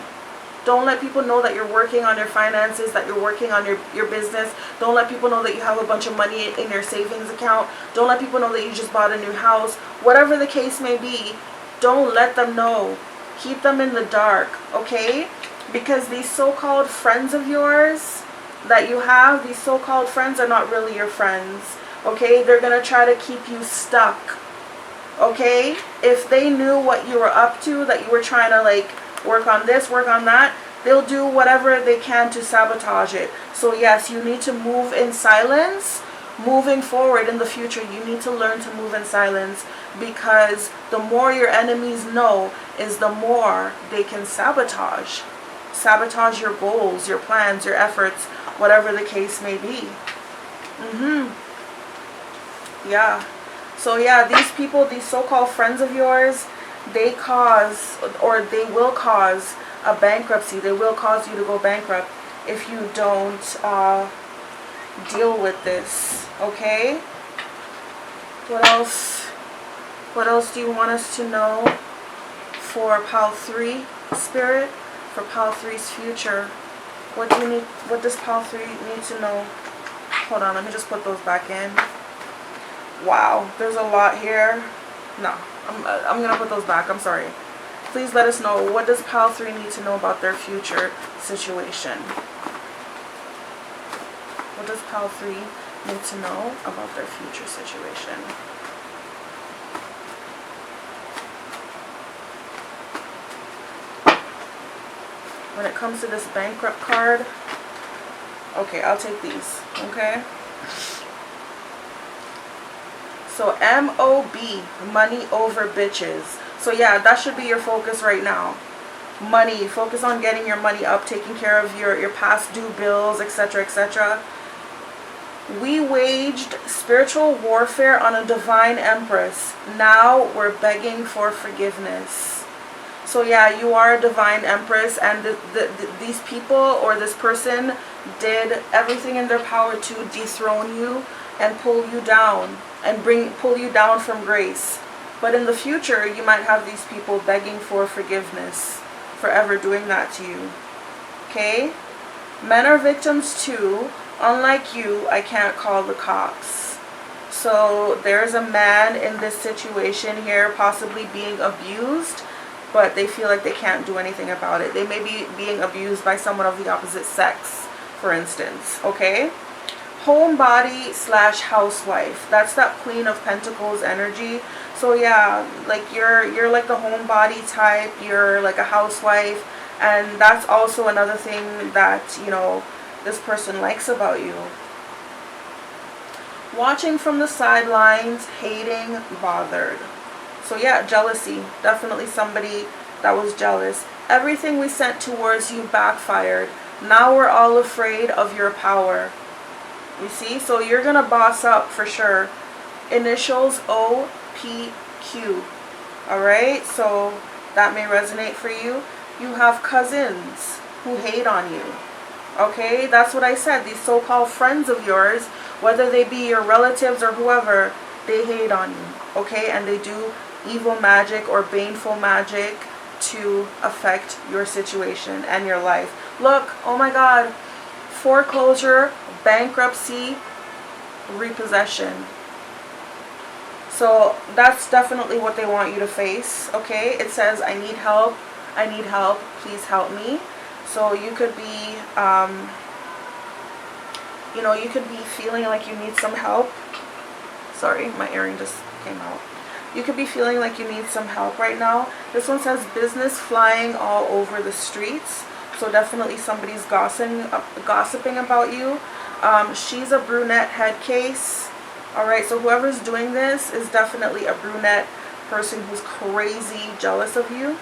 [SPEAKER 1] Don't let people know that you're working on your finances, that you're working on your business. Don't let people know that you have a bunch of money in your savings account. Don't let people know that you just bought a new house. Whatever the case may be, don't let them know. Keep them in the dark, okay? Because these so-called friends of yours that you have, these so-called friends are not really your friends, okay? They're going to try to keep you stuck, okay? If they knew what you were up to, that you were trying to, like, work on this, work on that, they'll do whatever they can to sabotage it. So yes, you need to move in silence. Moving forward in the future, you need to learn to move in silence, because the more your enemies know is the more they can sabotage your goals, your plans, your efforts, whatever the case may be. Yeah. So yeah, these people, these so-called friends of yours, they cause, or they will cause a bankruptcy. They will cause you to go bankrupt if you don't deal with this. Okay? What else? What else do you want us to know for Pile 3, Spirit? For Pile 3's future. What do you need? What does Pile 3 need to know? Hold on, let me just put those back in. Wow, there's a lot here. No, I'm gonna put those back. I'm sorry. Please let us know, what does Pile 3 need to know about their future situation? What does Pile 3 need to know about their future situation? When it comes to this bankrupt card, okay, I'll take these, okay? So M-O-B, money over bitches. So yeah, that should be your focus right now. Money, focus on getting your money up, taking care of your past due bills, etc., etc. We waged spiritual warfare on a divine empress. Now we're begging for forgiveness. So yeah, you are a divine empress, and these people or this person did everything in their power to dethrone you and pull you down and pull you down from grace. But in the future, you might have these people begging for forgiveness for ever doing that to you. Okay? Men are victims too. Unlike you, I can't call the cops. So there's a man in this situation here possibly being abused, but they feel like they can't do anything about it. They may be being abused by someone of the opposite sex, for instance. Okay? Homebody / housewife. That's that Queen of Pentacles energy. So yeah, like you're like the homebody type. You're like a housewife, and that's also another thing that, you know, this person likes about you. Watching from the sidelines, hating, bothered. So yeah, jealousy. Definitely somebody that was jealous. Everything we sent towards you backfired. Now we're all afraid of your power. You see? So you're going to boss up for sure. Initials O-P-Q. Alright? So that may resonate for you. You have cousins who hate on you. Okay? That's what I said. These so-called friends of yours, whether they be your relatives or whoever, they hate on you. Okay? And they do evil magic or baneful magic to affect your situation and your life. Look, oh my God, foreclosure, bankruptcy, repossession. So that's definitely what they want you to face. Okay, it says, I need help, please help me. So you could be you know, you could be feeling like you need some help. Sorry, my earring just came out. You could be feeling like you need some help right now. This one says business flying all over the streets. So definitely somebody's gossiping about you. She's a brunette head case. Alright, so whoever's doing this is definitely a brunette person who's crazy jealous of you.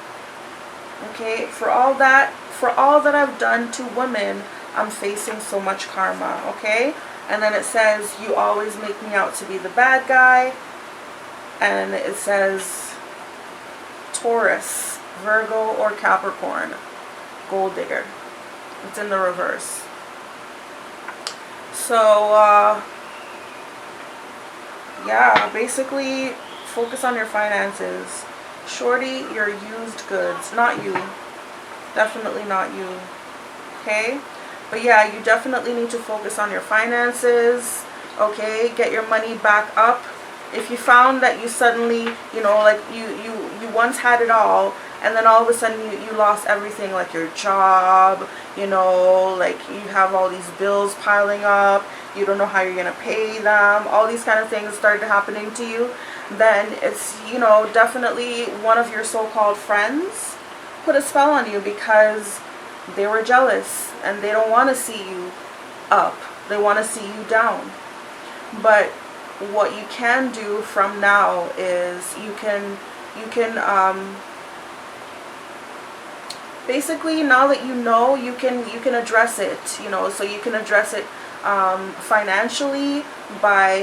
[SPEAKER 1] Okay, for all that I've done to women, I'm facing so much karma. Okay, and then it says, you always make me out to be the bad guy. And it says Taurus, Virgo, or Capricorn, gold digger. It's in the reverse. So yeah, basically focus on your finances. Shorty, you're used goods. Not you. Definitely not you. Okay? But yeah, you definitely need to focus on your finances. Okay? Get your money back up. If you found that you suddenly, you know, like you once had it all, and then all of a sudden you lost everything, like your job, you know, like you have all these bills piling up, you don't know how you're going to pay them, all these kind of things started happening to you, then it's, you know, definitely one of your so-called friends put a spell on you because they were jealous and they don't want to see you up. They want to see you down. But what you can do from now is you can basically, now that you know, you can address it, you know. So you can address it financially by,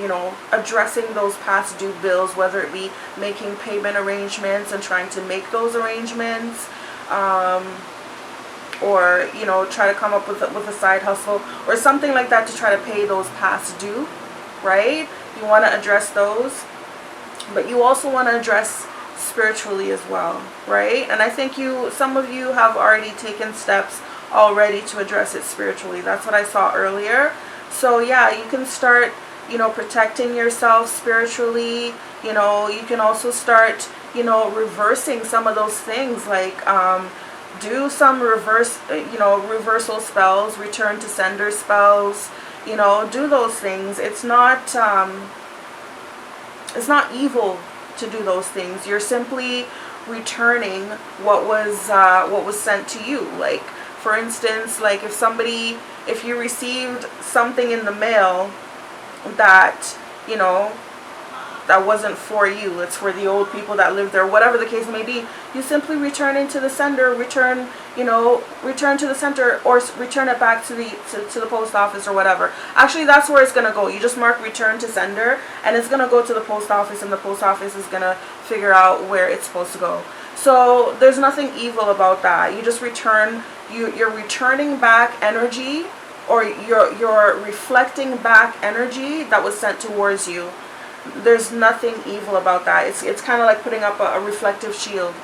[SPEAKER 1] you know, addressing those past due bills, whether it be making payment arrangements and trying to make those arrangements, or, you know, try to come up with a side hustle or something like that to try to pay those past due, right? You want to address those, but you also want to address spiritually as well, right? And I think some of you have already taken steps already to address it spiritually. That's what I saw earlier. So yeah, you can start, you know, protecting yourself spiritually. You know, you can also start, you know, reversing some of those things, like do some reversal spells, return to sender spells, you know, do those things. It's not evil to do those things. You're simply returning what was sent to you. Like, for instance, like if you received something in the mail that, you know, that wasn't for you, it's for the old people that live there, whatever the case may be, you simply return it to the sender, return to the center, or return it back to the post office or whatever. Actually, that's where it's going to go. You just mark return to sender, and it's going to go to the post office, and the post office is going to figure out where it's supposed to go. So there's nothing evil about that. You just return, you're returning back energy, or you're reflecting back energy that was sent towards you. There's nothing evil about that. It's kind of like putting up a reflective shield.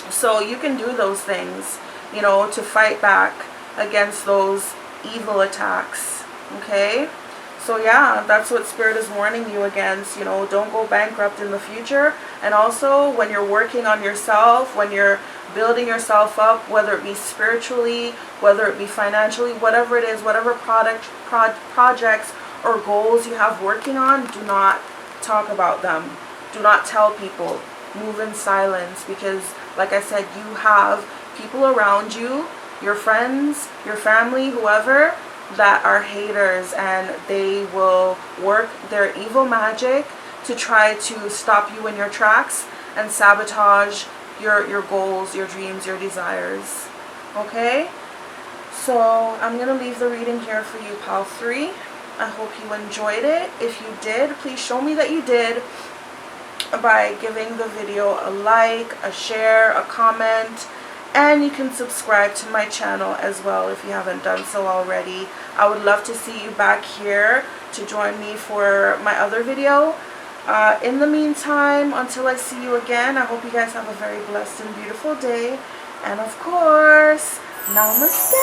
[SPEAKER 1] So you can do those things, you know, to fight back against those evil attacks. Okay? So yeah, that's what Spirit is warning you against. You know, don't go bankrupt in the future. And also, when you're working on yourself, when you're building yourself up, whether it be spiritually, whether it be financially, whatever it is, whatever projects or goals you have working on, do not talk about them. Do not tell people. Move in silence, because like I said, you have people around you, your friends, your family, whoever, that are haters, and they will work their evil magic to try to stop you in your tracks and sabotage your goals, your dreams, your desires. Okay? So I'm going to leave the reading here for you, Pal 3. I hope you enjoyed it. If you did, please show me that you did by giving the video a like, a share, a comment, and you can subscribe to my channel as well if you haven't done so already. I would love to see you back here to join me for my other video. In the meantime, until I see you again, I hope you guys have a very blessed and beautiful day. And of course, Namaste.